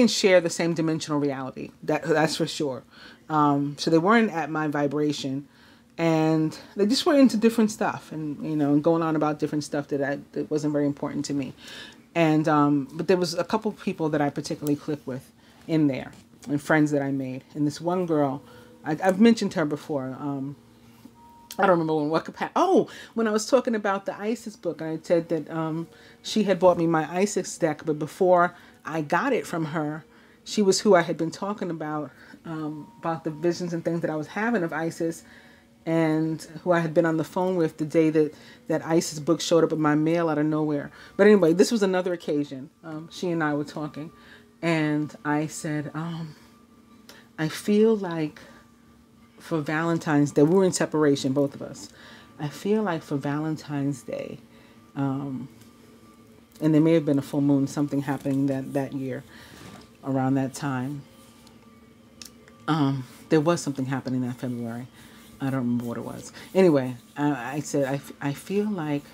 share the same dimensional reality. That's for sure. So they weren't at my vibration, and they just were into different stuff, and, and going on about different stuff that wasn't very important to me. And, but there was a couple people that I particularly clicked with in there, and friends that I made. And this one girl, I've mentioned her before. I don't remember what capacity. Oh, when I was talking about the Isis book, I said that she had bought me my Isis deck, but before I got it from her, she was who I had been talking about the visions and things that I was having of Isis, and who I had been on the phone with the day that Isis book showed up in my mail out of nowhere. But anyway, this was another occasion. She and I were talking, and I said, I feel like for Valentine's Day, we were in separation, both of us. I feel like for Valentine's Day, and there may have been a full moon, something happening that year around that time. There was something happening that February. I don't remember what it was. Anyway, I said, I feel like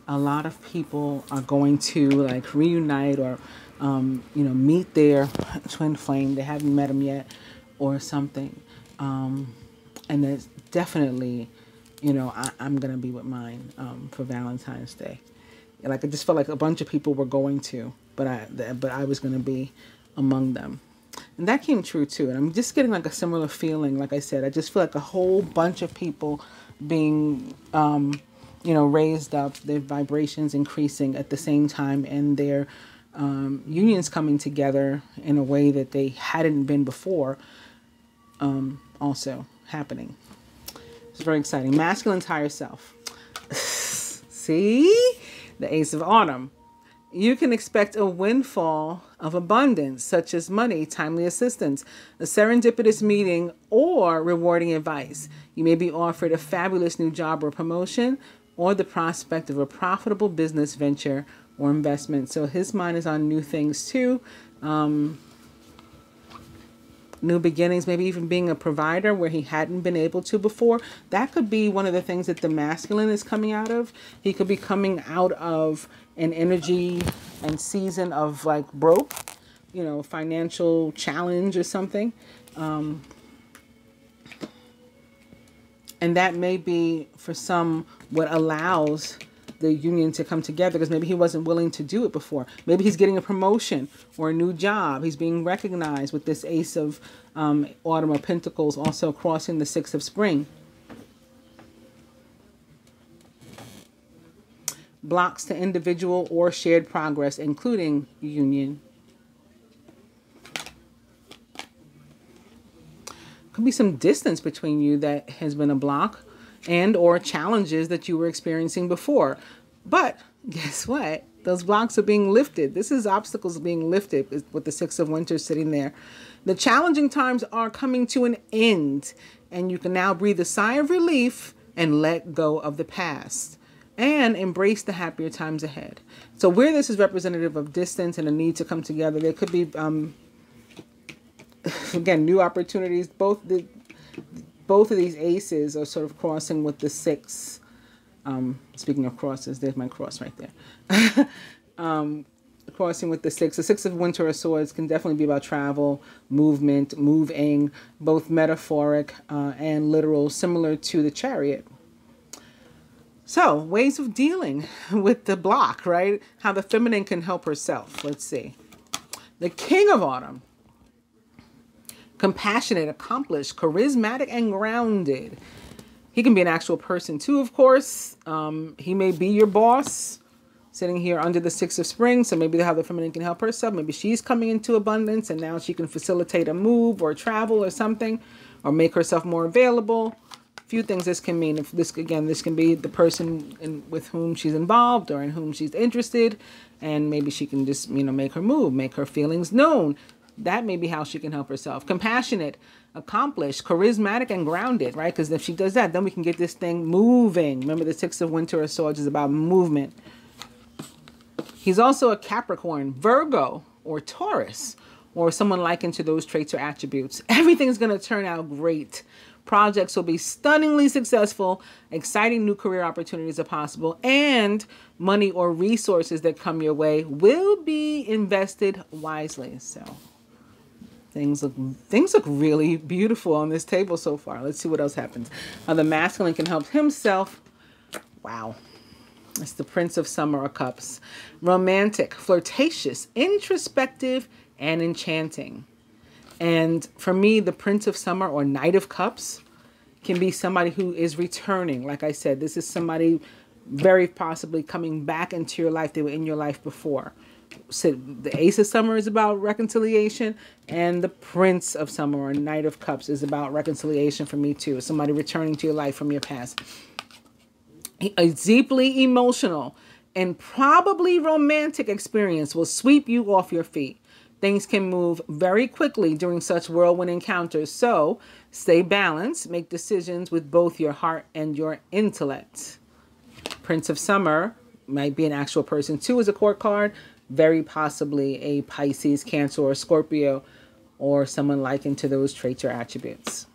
a lot of people are going to like reunite or, meet their twin flame. They haven't met them yet or something. And there's definitely, I'm going to be with mine for Valentine's Day. Like I just felt like a bunch of people were going to, but I was going to be among them. And that came true too. And I'm just getting like a similar feeling. Like I said, I just feel like a whole bunch of people being, raised up, their vibrations increasing at the same time, and their unions coming together in a way that they hadn't been before, also happening. It's very exciting. Masculine's higher self. See? The Ace of Autumn. You can expect a windfall of abundance, such as money, timely assistance, a serendipitous meeting, or rewarding advice. You may be offered a fabulous new job or promotion, or the prospect of a profitable business venture or investment. So his mind is on new things too. New beginnings, maybe even being a provider where he hadn't been able to before. That could be one of the things that the masculine is coming out of. He could be coming out of an energy and season of like broke, financial challenge or something. And that may be for some what allows the union to come together, because maybe he wasn't willing to do it before. Maybe he's getting a promotion or a new job. He's being recognized with this Ace of Autumn or Pentacles also crossing the Six of Spring. Blocks to individual or shared progress, including union. Could be some distance between you that has been a block, and or challenges that you were experiencing before. But guess what? Those blocks are being lifted. This is obstacles being lifted with the Six of Winter sitting there. The challenging times are coming to an end, and you can now breathe a sigh of relief and let go of the past and embrace the happier times ahead. So where this is representative of distance and a need to come together, there could be, again, new opportunities. Both of these aces are sort of crossing with the six. Speaking of crosses, there's my cross right there. Crossing with the six. The Six of Winter of Swords can definitely be about travel, movement, moving, both metaphoric and literal, similar to the Chariot. So, ways of dealing with the block, right? How the feminine can help herself. Let's see. The King of Autumn. Compassionate, accomplished, charismatic, and grounded. He can be an actual person too, of course. He may be your boss, sitting here under the Six of Spring. So maybe how the feminine can help herself. Maybe she's coming into abundance and now she can facilitate a move or travel or something, or make herself more available. A few things this can mean. If this can be the person with whom she's involved or in whom she's interested, and maybe she can just make her move, make her feelings known. That may be how she can help herself. Compassionate, accomplished, charismatic, and grounded, right? Because if she does that, then we can get this thing moving. Remember, the Six of Winter of Swords is about movement. He's also a Capricorn, Virgo, or Taurus, or someone likened to those traits or attributes. Everything's going to turn out great. Projects will be stunningly successful. Exciting new career opportunities are possible, and money or resources that come your way will be invested wisely. So things look really beautiful on this table so far. Let's see what else happens. How the masculine can help himself. Wow. It's the Prince of Summer of Cups. Romantic, flirtatious, introspective, and enchanting. And for me, the Prince of Summer or Knight of Cups can be somebody who is returning. Like I said, this is somebody very possibly coming back into your life. They were in your life before. So the Ace of Summer is about reconciliation, and the Prince of Summer or Knight of Cups is about reconciliation for me too. Somebody returning to your life from your past. A deeply emotional and probably romantic experience will sweep you off your feet. Things can move very quickly during such whirlwind encounters, so stay balanced. Make decisions with both your heart and your intellect. Prince of Summer might be an actual person too as a court card. Very possibly a Pisces, Cancer, or Scorpio, or someone likened to those traits or attributes.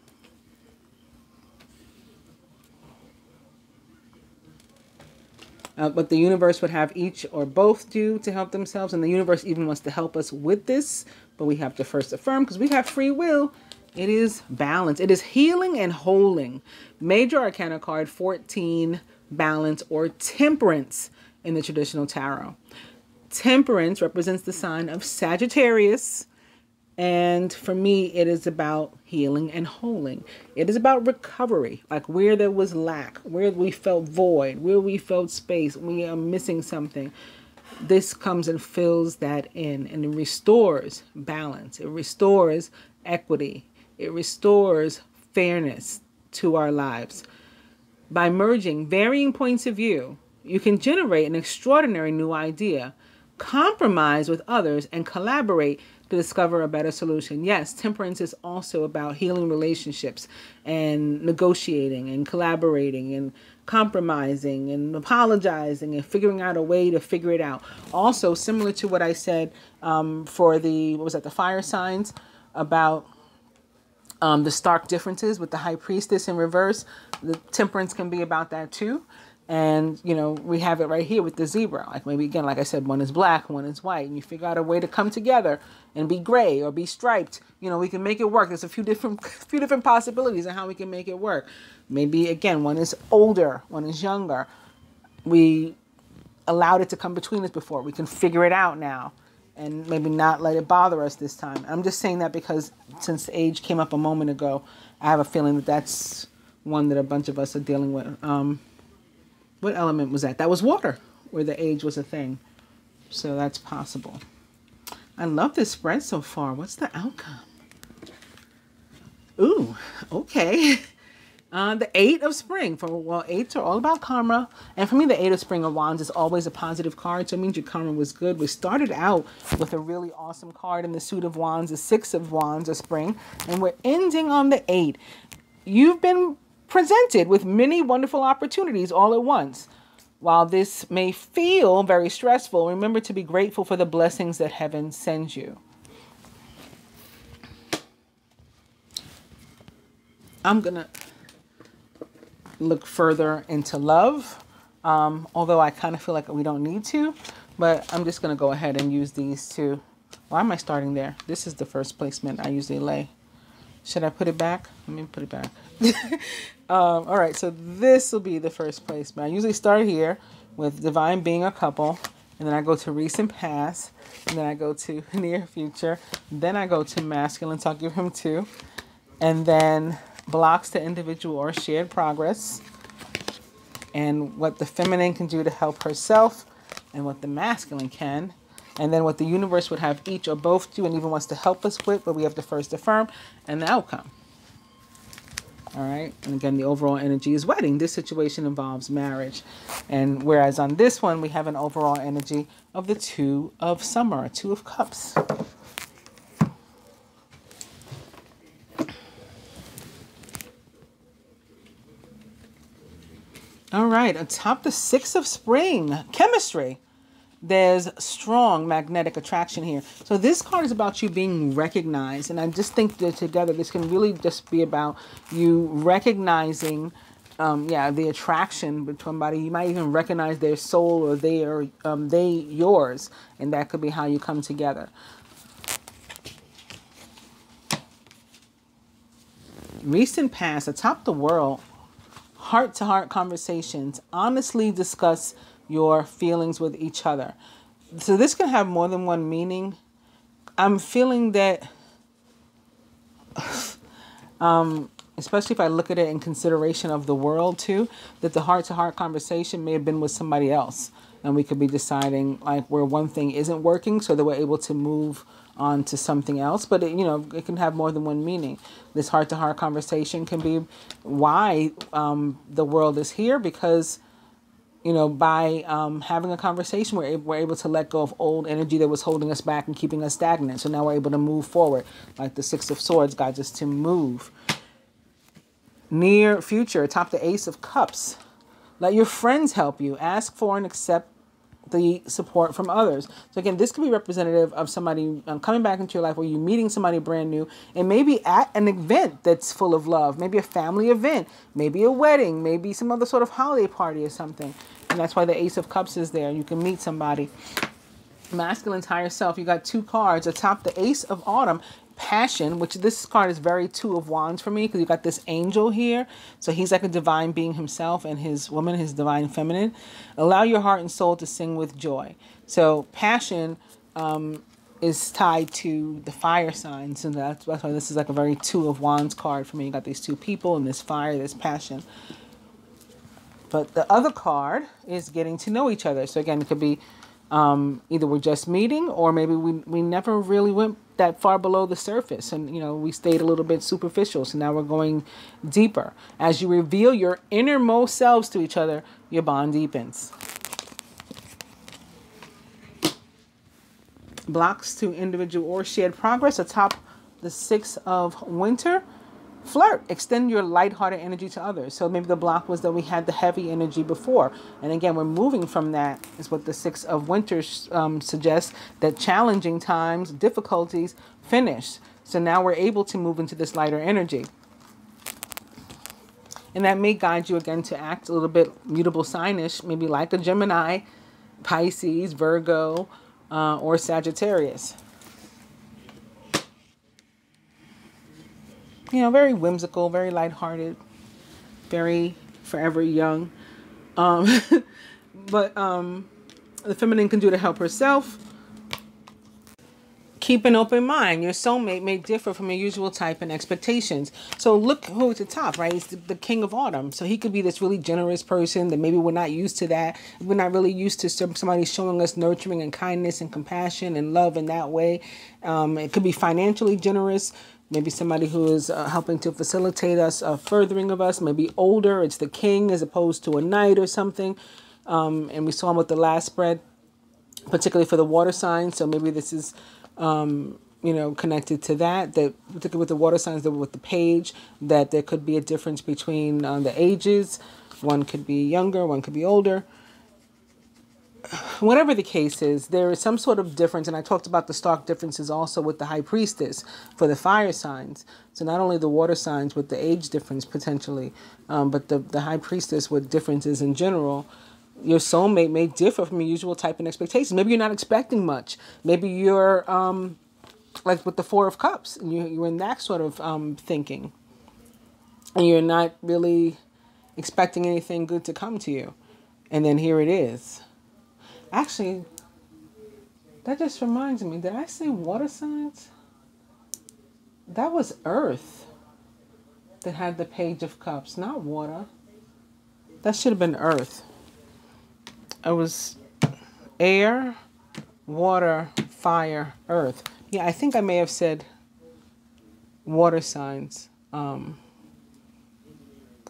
What the universe would have each or both do to help themselves. And the universe even wants to help us with this. But we have to first affirm, because we have free will. It is balance. It is healing and holding. Major Arcana card 14, balance or temperance. in the traditional tarot. Temperance represents the sign of Sagittarius. And for me, it is about healing and holding. It is about recovery, like where there was lack, where we felt void, where we felt space, we are missing something. This comes and fills that in, and it restores balance. It restores equity. It restores fairness to our lives. By merging varying points of view, you can generate an extraordinary new idea, compromise with others, and collaborate to discover a better solution. Yes, temperance is also about healing relationships and negotiating and collaborating and compromising and apologizing and figuring out a way to figure it out. Also, similar to what I said for the, what was that, the fire signs, about the stark differences with the high priestess in reverse. The temperance can be about that too. And, you know, we have it right here with the zebra. Like maybe, again, like I said, one is black, one is white. And you figure out a way to come together and be gray or be striped. You know, we can make it work. There's a few different possibilities on how we can make it work. Maybe, again, one is older, one is younger. We allowed it to come between us before. We can figure it out now and maybe not let it bother us this time. I'm just saying that because since age came up a moment ago, I have a feeling that that's one that a bunch of us are dealing with. What element was that? That was water, where the age was a thing. So that's possible. I love this spread so far. What's the outcome? Ooh, okay. The 8 of Spring. Well, 8s are all about karma. And for me, the 8 of Spring of Wands is always a positive card. So it means your karma was good. We started out with a really awesome card in the Suit of Wands, the 6 of Wands of Spring. And we're ending on the 8. You've been presented with many wonderful opportunities all at once. While this may feel very stressful, remember to be grateful for the blessings that heaven sends you. I'm going to look further into love, although I kind of feel like we don't need to, but I'm just going to go ahead and use these two. Why am I starting there? This is the first placement I usually lay. Should I put it back? Let me put it back. All right, so this will be the first placement. I usually start here with divine being a couple, and then I go to recent past, and then I go to near future, then I go to masculine, so I'll give him 2, and then blocks to individual or shared progress, and what the feminine can do to help herself, and what the masculine can, and then what the universe would have each or both do and even wants to help us with, but we have to first affirm, and the outcome. All right. And again, the overall energy is wedding. This situation involves marriage. And whereas on this one, we have an overall energy of the 2 of Summer, 2 of Cups. All right. Atop the 6 of Spring, chemistry. There's strong magnetic attraction here. So this card is about you being recognized. And I just think that together, this can really just be about you recognizing, the attraction between somebody. You might even recognize their soul or they yours. And that could be how you come together. Recent past, atop the world, heart-to-heart conversations, honestly discuss your feelings with each other. So this can have more than one meaning. I'm feeling that, especially if I look at it in consideration of the world too, that the heart-to-heart conversation may have been with somebody else. And we could be deciding like where one thing isn't working so that we're able to move on to something else. But it can have more than one meaning. This heart-to-heart conversation can be why the world is here, because by having a conversation, we're able to let go of old energy that was holding us back and keeping us stagnant. So now we're able to move forward. Like the 6 of Swords guides us to move. Near future, atop the Ace of Cups. Let your friends help you. Ask for and accept the support from others. So again, this could be representative of somebody coming back into your life, where you're meeting somebody brand new, and maybe at an event that's full of love, maybe a family event, maybe a wedding, maybe some other sort of holiday party or something. And that's why the Ace of Cups is there. You can meet somebody. Masculine's higher self. You got 2 cards atop the Ace of Autumn. passion, which this card is very Two of Wands for me, because you got this angel here. So he's like a divine being himself, and his woman, his divine feminine. Allow your heart and soul to sing with joy. So passion is tied to the fire signs, and that's why this is like a very Two of Wands card for me. You got these two people and this fire, this passion. But the other card is getting to know each other. So again, it could be either we're just meeting, or maybe we never really went that far below the surface, and we stayed a little bit superficial. So now we're going deeper. As you reveal your innermost selves to each other, your bond deepens. Blocks to individual or shared progress atop the Six of Winter. Flirt. Extend your lighthearted energy to others. So maybe the block was that we had the heavy energy before. And again, we're moving from that, is what the Six of Winter suggests, that challenging times, difficulties, finished. So now we're able to move into this lighter energy. And that may guide you again to act a little bit mutable signish, maybe like a Gemini, Pisces, Virgo, or Sagittarius. Very whimsical, very lighthearted, very forever young. But the feminine can do to help herself. Keep an open mind. Your soulmate may differ from your usual type and expectations. So look who at the top, right? It's the King of Autumn. So he could be this really generous person that maybe we're not used to that. We're not really used to somebody showing us nurturing and kindness and compassion and love in that way. It could be financially generous. Maybe somebody who is helping to facilitate us, furthering of us. Maybe older. It's the king as opposed to a knight or something. And we saw him with the last spread, particularly for the water signs. So maybe this is connected to that, particularly with the water signs, with the page, that there could be a difference between the ages. One could be younger, one could be older. Whatever the case is, there is some sort of difference, and I talked about the stark differences also with the High Priestess for the fire signs. So not only the water signs with the age difference potentially, but the High Priestess with differences in general. Your soulmate may differ from your usual type and expectations. Maybe you're not expecting much. Maybe you're like with the Four of Cups, and you're in that sort of thinking, and you're not really expecting anything good to come to you, and then here it is. Actually, that just reminds me, did I say water signs? That was Earth that had the Page of Cups, not water. That should have been Earth. It was air, water, fire, earth. Yeah, I think I may have said water signs.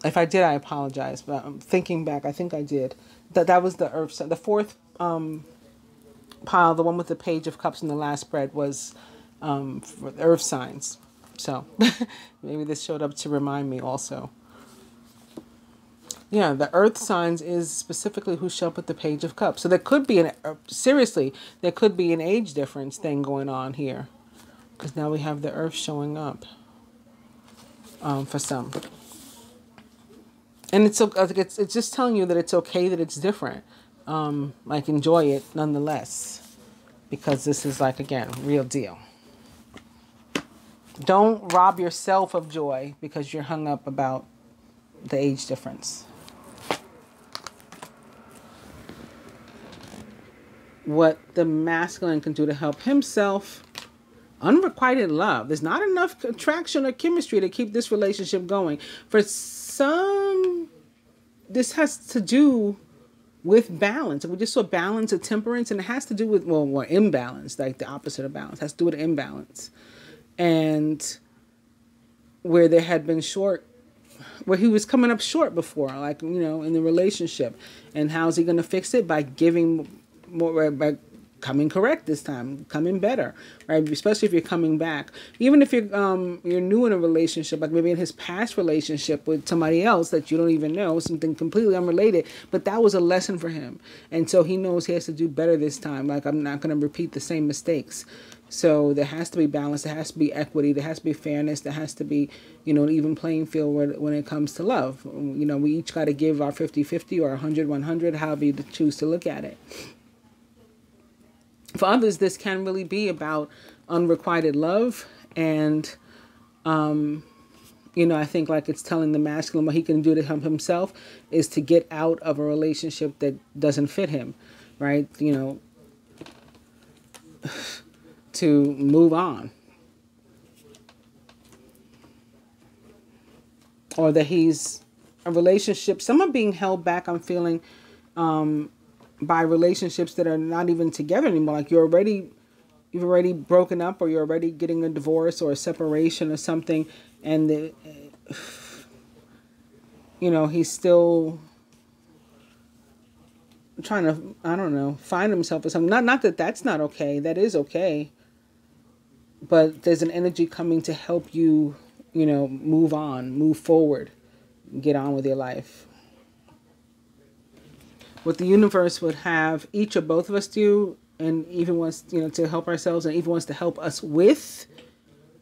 If I did, I apologize. But I'm thinking back, I think I did. That was the earth sign. The fourth pile, the one with the Page of Cups in the last spread, was for the earth signs. So maybe this showed up to remind me also. Yeah, the earth signs is specifically who show up with the Page of Cups. So there could be seriously, there could be an age difference thing going on here. Because now we have the earth showing up for some. And it's just telling you that it's okay that it's different. Like, enjoy it nonetheless. Because this is, like, again, real deal. Don't rob yourself of joy because you're hung up about the age difference. What the masculine can do to help himself. Unrequited love. There's not enough attraction or chemistry to keep this relationship going. For some, this has to do with balance. We just saw balance of temperance, and it has to do with, well, imbalance, like the opposite of balance. It has to do with imbalance. And where there had been where he was coming up short before, like, in the relationship. And how's he going to fix it? By giving more, by coming correct this time, coming better, right? Especially if you're coming back. Even if you're new in a relationship, like maybe in his past relationship with somebody else that you don't even know, something completely unrelated, but that was a lesson for him. And so he knows he has to do better this time. Like, I'm not going to repeat the same mistakes. So there has to be balance. There has to be equity. There has to be fairness. There has to be, an even playing field when it comes to love. We each got to give our 50-50 or 100-100, however you choose to look at it. For others, this can really be about unrequited love And, you know, I think like it's telling the masculine what he can do to help himself is to get out of a relationship that doesn't fit him, right? You know, to move on. Or that he's a relationship, someone being held back, I'm feeling, by relationships that are not even together anymore. Like you've already broken up, or you're already getting a divorce or a separation or something. And, you know, he's still trying to, I don't know, find himself or something. Not that that's not okay. That is okay. But there's an energy coming to help you, you know, move on, move forward, get on with your life. What the universe would have each or both of us do, and even wants, you know, to help ourselves, and even wants to help us with,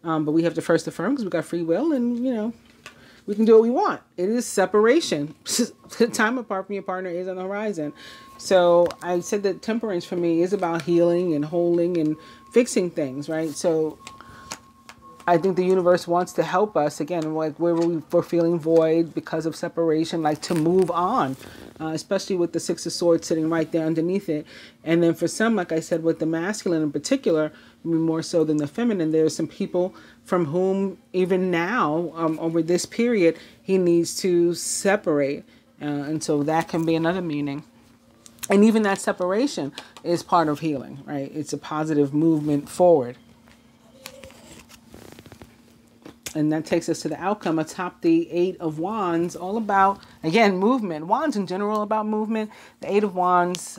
but we have to first affirm, because we got free will, and, you know, we can do what we want. It is separation. Time apart from your partner is on the horizon. So I said that temperance for me is about healing and holding and fixing things, right? So I think the universe wants to help us, again, like where we're feeling void because of separation, like to move on, especially with the Six of Swords sitting right there underneath it. And then for some, like I said, with the masculine in particular, more so than the feminine, there are some people from whom even now, over this period, he needs to separate. And so that can be another meaning. And even that separation is part of healing, right? It's a positive movement forward. And that takes us to the outcome atop the Eight of Wands, all about, again, movement. Wands in general about movement. The Eight of Wands,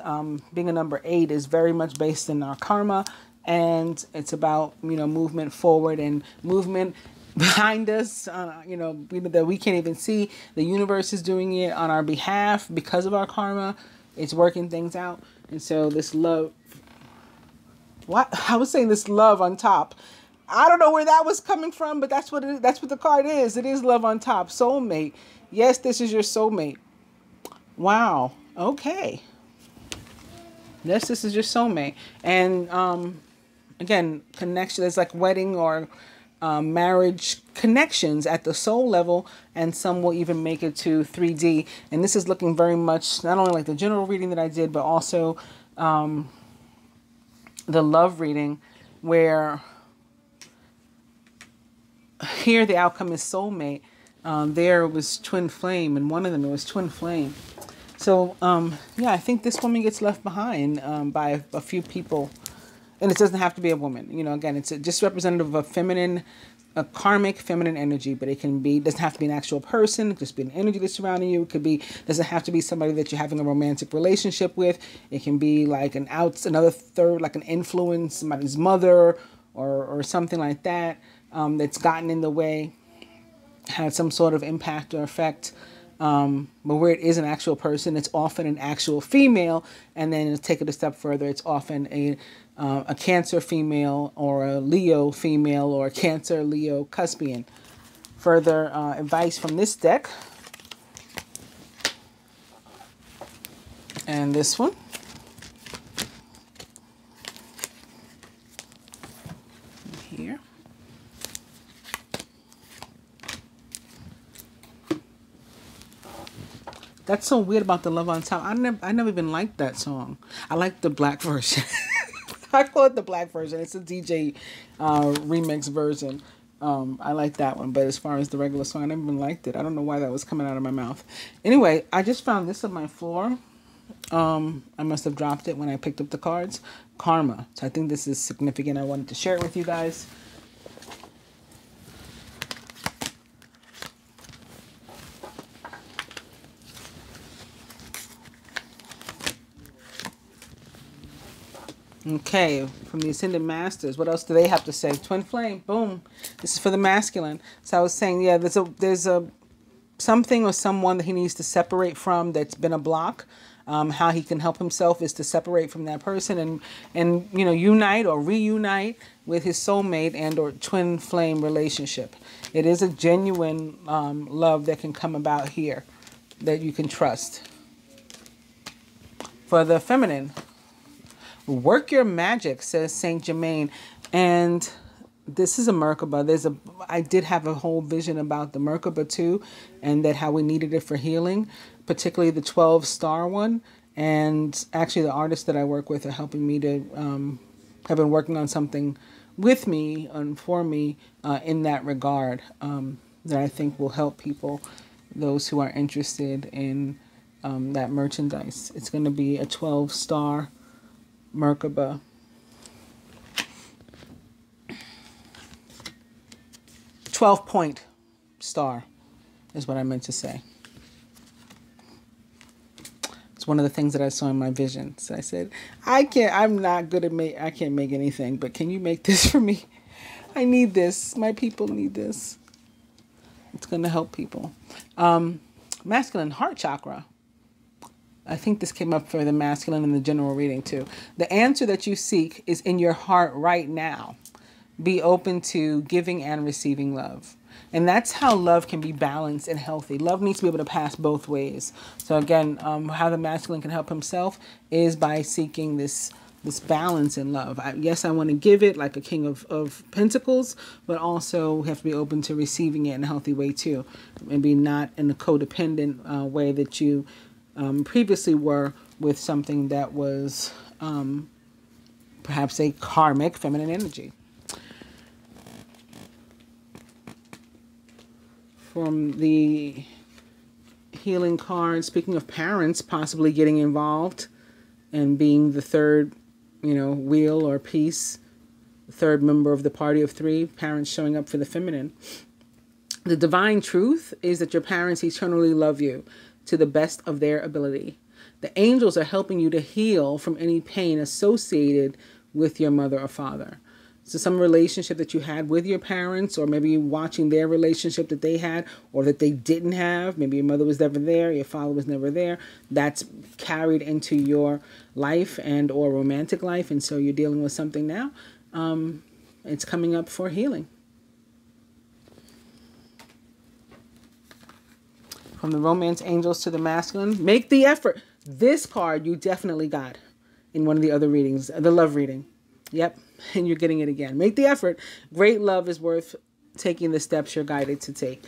being a number 8, is very much based in our karma. And it's about, you know, movement forward and movement behind us, you know, that we can't even see. The universe is doing it on our behalf because of our karma. It's working things out. And so this love, I was saying this love on top. I don't know where that was coming from, but that's what it is. That's what the card is. It is love on top. Soulmate. Yes, this is your soulmate. Wow. Okay. Yes, this is your soulmate. And again, connection. There's like wedding or marriage connections at the soul level, and some will even make it to 3D. And this is looking very much not only like the general reading that I did, but also the love reading, where here the outcome is soulmate. There was twin flame, and one of them it was twin flame. So yeah, I think this woman gets left behind by a few people, and it doesn't have to be a woman. You know, again, it's just representative of feminine, a karmic feminine energy, but it can be, doesn't have to be an actual person. It could just be an energy that's surrounding you. It could be, doesn't have to be somebody that you're having a romantic relationship with. It can be like another third, like an influence, somebody's mother or something like that. That's gotten in the way, had some sort of impact or effect. But where it is an actual person, it's often an actual female. And then to take it a step further, it's often a Cancer female or a Leo female or a Cancer Leo cuspian. Further advice from this deck. And this one. Here. That's so weird about the love on top. I never even liked that song. I like the black version. I call it the black version. It's a DJ remix version. I like that one. But as far as the regular song, I never even liked it. I don't know why that was coming out of my mouth. Anyway, I just found this on my floor. I must have dropped it when I picked up the cards. Karma. So I think this is significant. I wanted to share it with you guys. Okay, from the Ascended Masters, what else do they have to say? Twin flame, boom. This is for the masculine. So I was saying, yeah, there's a something or someone that he needs to separate from that's been a block. How he can help himself is to separate from that person and you know, unite or reunite with his soulmate and or twin flame relationship. It is a genuine love that can come about here that you can trust. For the feminine, work your magic, says Saint Germain. And this is a Merkaba. I did have a whole vision about the Merkaba too, and that how we needed it for healing, particularly the 12-star one. And actually the artists that I work with are helping me to, have been working on something with me and for me in that regard, that I think will help people, those who are interested in that merchandise. It's going to be a 12-star Merkaba. 12-point star is what I meant to say. It's one of the things that I saw in my visions. I said, I'm not good at I can't make anything, but can you make this for me? I need this. My people need this. It's going to help people. Masculine heart chakra. I think this came up for the masculine in the general reading too. The answer that you seek is in your heart right now. Be open to giving and receiving love. And that's how love can be balanced and healthy. Love needs to be able to pass both ways. So again, how the masculine can help himself is by seeking this balance in love. Yes, I want to give it like a king of pentacles, but also we have to be open to receiving it in a healthy way too. Maybe not in a codependent way that you previously were with something that was perhaps a karmic feminine energy. From the healing card, speaking of parents possibly getting involved and being the third, wheel or piece, the third member of the party of three, parents showing up for the feminine. The divine truth is that your parents eternally love you to the best of their ability. The angels are helping you to heal from any pain associated with your mother or father. So some relationship that you had with your parents, or maybe watching their relationship that they had or that they didn't have. Maybe your mother was never there, your father was never there. That's carried into your life and or romantic life. And so you're dealing with something now. It's coming up for healing. From the romance angels to the masculine, make the effort. This card you definitely got in one of the other readings, the love reading. Yep, and you're getting it again. Make the effort. Great love is worth taking the steps you're guided to take.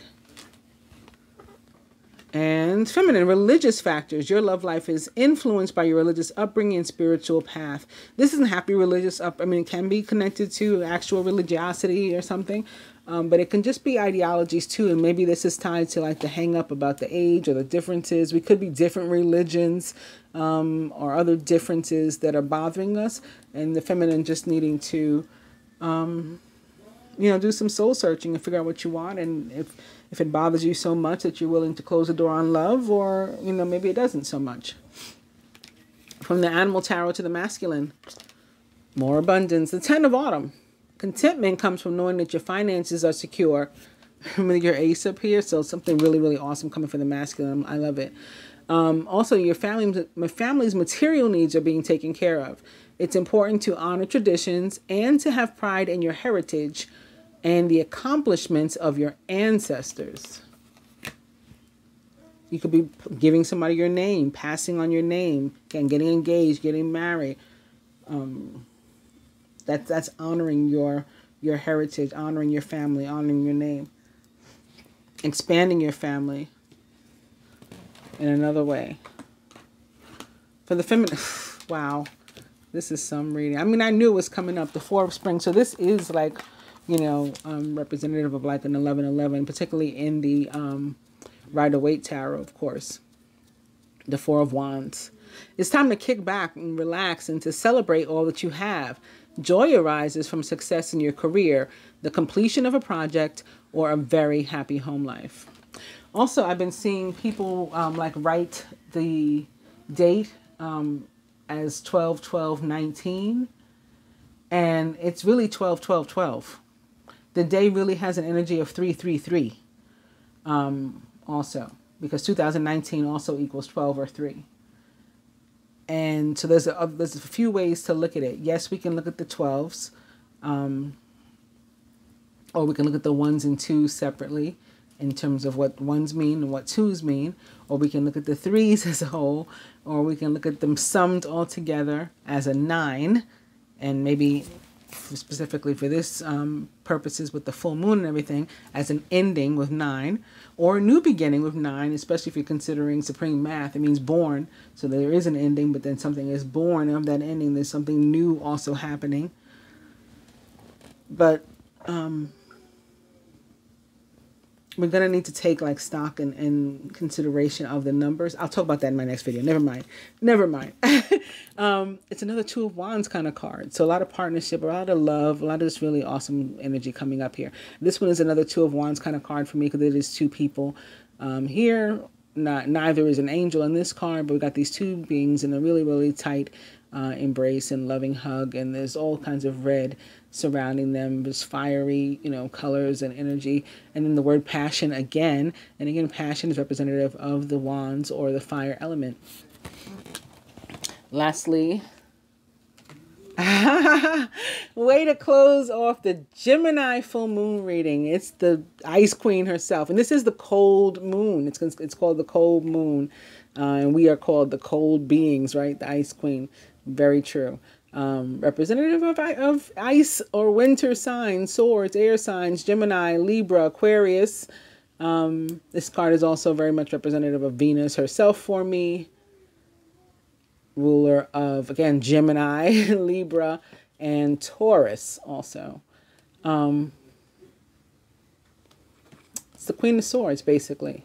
And feminine, religious factors. Your love life is influenced by your religious upbringing and spiritual path. This isn't happy religious it can be connected to actual religiosity or something. But it can just be ideologies too. And maybe this is tied to like the hang up about the age or the differences. We could be different religions or other differences that are bothering us. And the feminine just needing to, do some soul searching and figure out what you want. And if it bothers you so much that you're willing to close the door on love, or, maybe it doesn't so much. From the animal tarot to the masculine, more abundance. The 10 of autumn. Contentment comes from knowing that your finances are secure. With your ace up here, so something really, really awesome coming from the masculine. I love it. Also, your family's material needs are being taken care of. It's important to honor traditions and to have pride in your heritage and the accomplishments of your ancestors. You could be giving somebody your name, passing on your name, again, getting engaged, getting married. That's honoring your heritage, honoring your family, honoring your name. Expanding your family in another way. For the feminine, wow, this is some reading. I knew it was coming up, the Four of Spring. So this is like, representative of like an 1111, particularly in the Rider-Waite Tarot, of course. The Four of Wands. It's time to kick back and relax and to celebrate all that you have. Joy arises from success in your career, the completion of a project, or a very happy home life. Also, I've been seeing people write the date as 12-12-19, and it's really 12-12-12. The day really has an energy of 3-3-3 also, because 2019 also equals 12 or 3. And so there's a few ways to look at it. Yes, we can look at the 12s, or we can look at the 1s and 2s separately in terms of what 1s mean and what 2s mean, or we can look at the 3s as a whole, or we can look at them summed all together as a 9, and maybe specifically for this purposes with the full moon and everything, as an ending with 9, or a new beginning with 9, especially if you're considering supreme math. It means born. So there is an ending, but then something is born of that ending. There's something new also happening. But we're going to need to take like stock and consideration of the numbers. I'll talk about that in my next video. Never mind. It's another Two of Wands kind of card. So a lot of partnership, a lot of love, a lot of this really awesome energy coming up here. This one is another Two of Wands kind of card for me because it is two people here. Neither is an angel in this card, but we got these two beings in a really, really tight embrace and loving hug. And there's all kinds of red surrounding them. There's fiery, colors and energy. And then the word passion again. And again, passion is representative of the wands or the fire element. Lastly, way to close off the Gemini full moon reading. It's the Ice Queen herself. And this is the cold moon. It's called the cold moon. And we are called the cold beings, right? The Ice Queen. Very true. Representative of ice or winter signs, swords, air signs, Gemini, Libra, Aquarius. This card is also very much representative of Venus herself for me. Ruler of, again, Gemini, Libra, and Taurus also. It's the Queen of Swords, basically.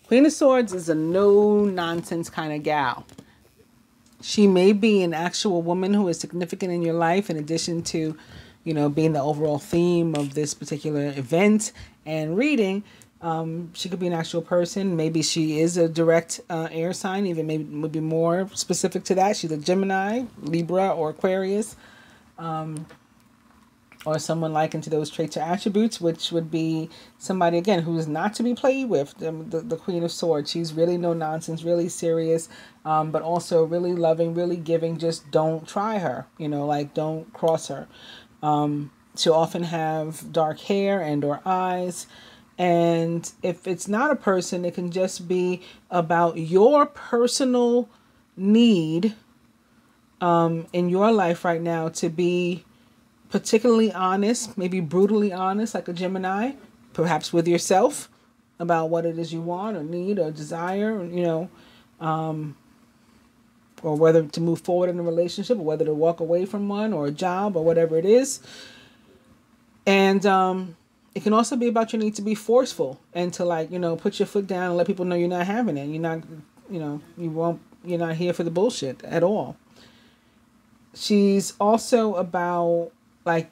Queen of Swords is a no-nonsense kind of gal. She may be an actual woman who is significant in your life, in addition to, being the overall theme of this particular event and reading. She could be an actual person. Maybe she is a direct air sign, even maybe would be more specific to that. She's a Gemini, Libra, or Aquarius, or someone likened to those traits or attributes, which would be somebody, again, who is not to be played with. The Queen of Swords. She's really no nonsense, really serious, but also really loving, really giving. Just don't try her, don't cross her. She'll often have dark hair and or eyes. And if it's not a person, it can just be about your personal need in your life right now to be particularly honest, maybe brutally honest, like a Gemini, perhaps with yourself about what it is you want or need or desire, or whether to move forward in a relationship or whether to walk away from one or a job or whatever it is. And it can also be about your need to be forceful and to put your foot down and let people know you're not having it. You're not, you're not here for the bullshit at all. She's also about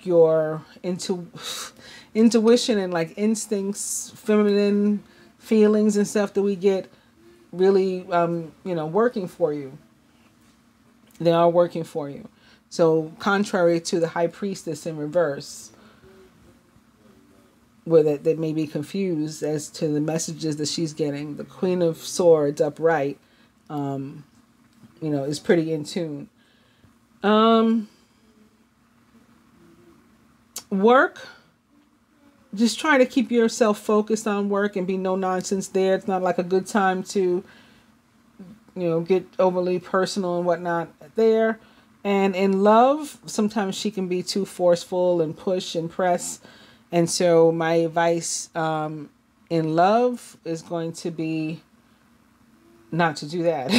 your intuition and instincts, feminine feelings and stuff that we get really, working for you. They are working for you. So contrary to the High Priestess in reverse, where that may be confused as to the messages that she's getting, the Queen of Swords upright, is pretty in tune. Work, just try to keep yourself focused on work and be no nonsense there. It's not a good time to, get overly personal and whatnot there. And in love, sometimes she can be too forceful and push and press. And so my advice in love is going to be not to do that.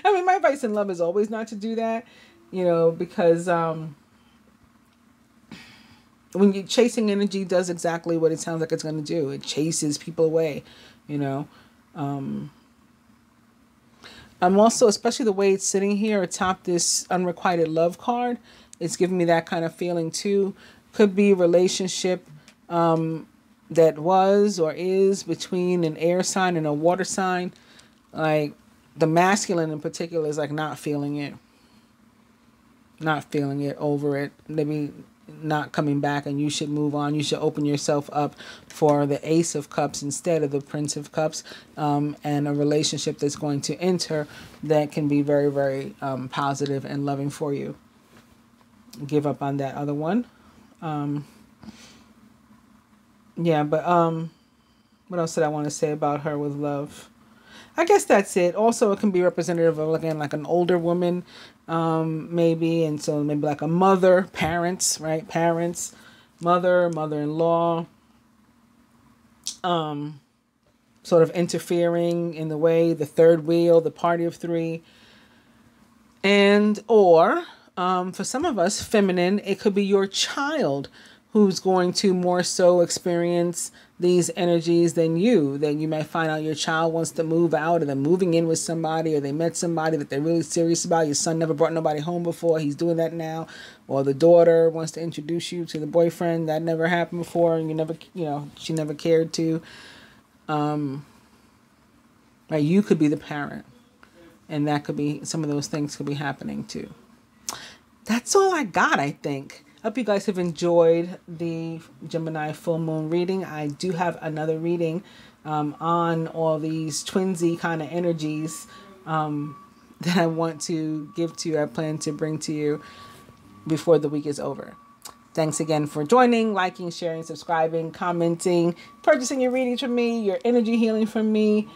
I mean, my advice in love is always not to do that, because when you're chasing energy, does exactly what it sounds like it's going to do. It chases people away, I'm also, especially the way it's sitting here atop this unrequited love card, it's giving me that kind of feeling too. Could be a relationship that was or is between an air sign and a water sign. The masculine in particular is not feeling it. Not feeling it, over it. Maybe not coming back, and you should move on. You should open yourself up for the Ace of Cups instead of the Prince of Cups, and a relationship that's going to enter that can be very, very positive and loving for you. Give up on that other one. Yeah, but what else did I want to say about her with love? I guess that's it. Also, it can be representative of, again, like an older woman, maybe. And so maybe like a mother, parents, right? Parents, mother, mother-in-law, sort of interfering in the way, the third wheel, the party of three. And, or, for some of us, feminine, it could be your child who's going to more so experience these energies than you. Then you may find out your child wants to move out, or they're moving in with somebody, or they met somebody that they're really serious about. Your son never brought nobody home before. He's doing that now. Or the daughter wants to introduce you to the boyfriend. That never happened before, and she never cared to. Right, you could be the parent. And that could be, some of those things could be happening too. That's all I got, I think. I hope you guys have enjoyed the Gemini full moon reading. I do have another reading on all these twinsy kind of energies that I want to give to you. I plan to bring to you before the week is over. Thanks again for joining, liking, sharing, subscribing, commenting, purchasing your readings from me, your energy healing from me.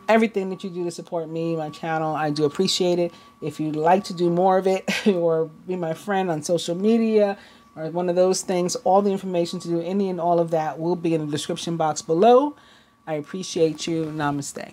Everything that you do to support me, my channel, I do appreciate it. If you'd like to do more of it or be my friend on social media or one of those things, all the information to do any and all of that will be in the description box below. I appreciate you. Namaste.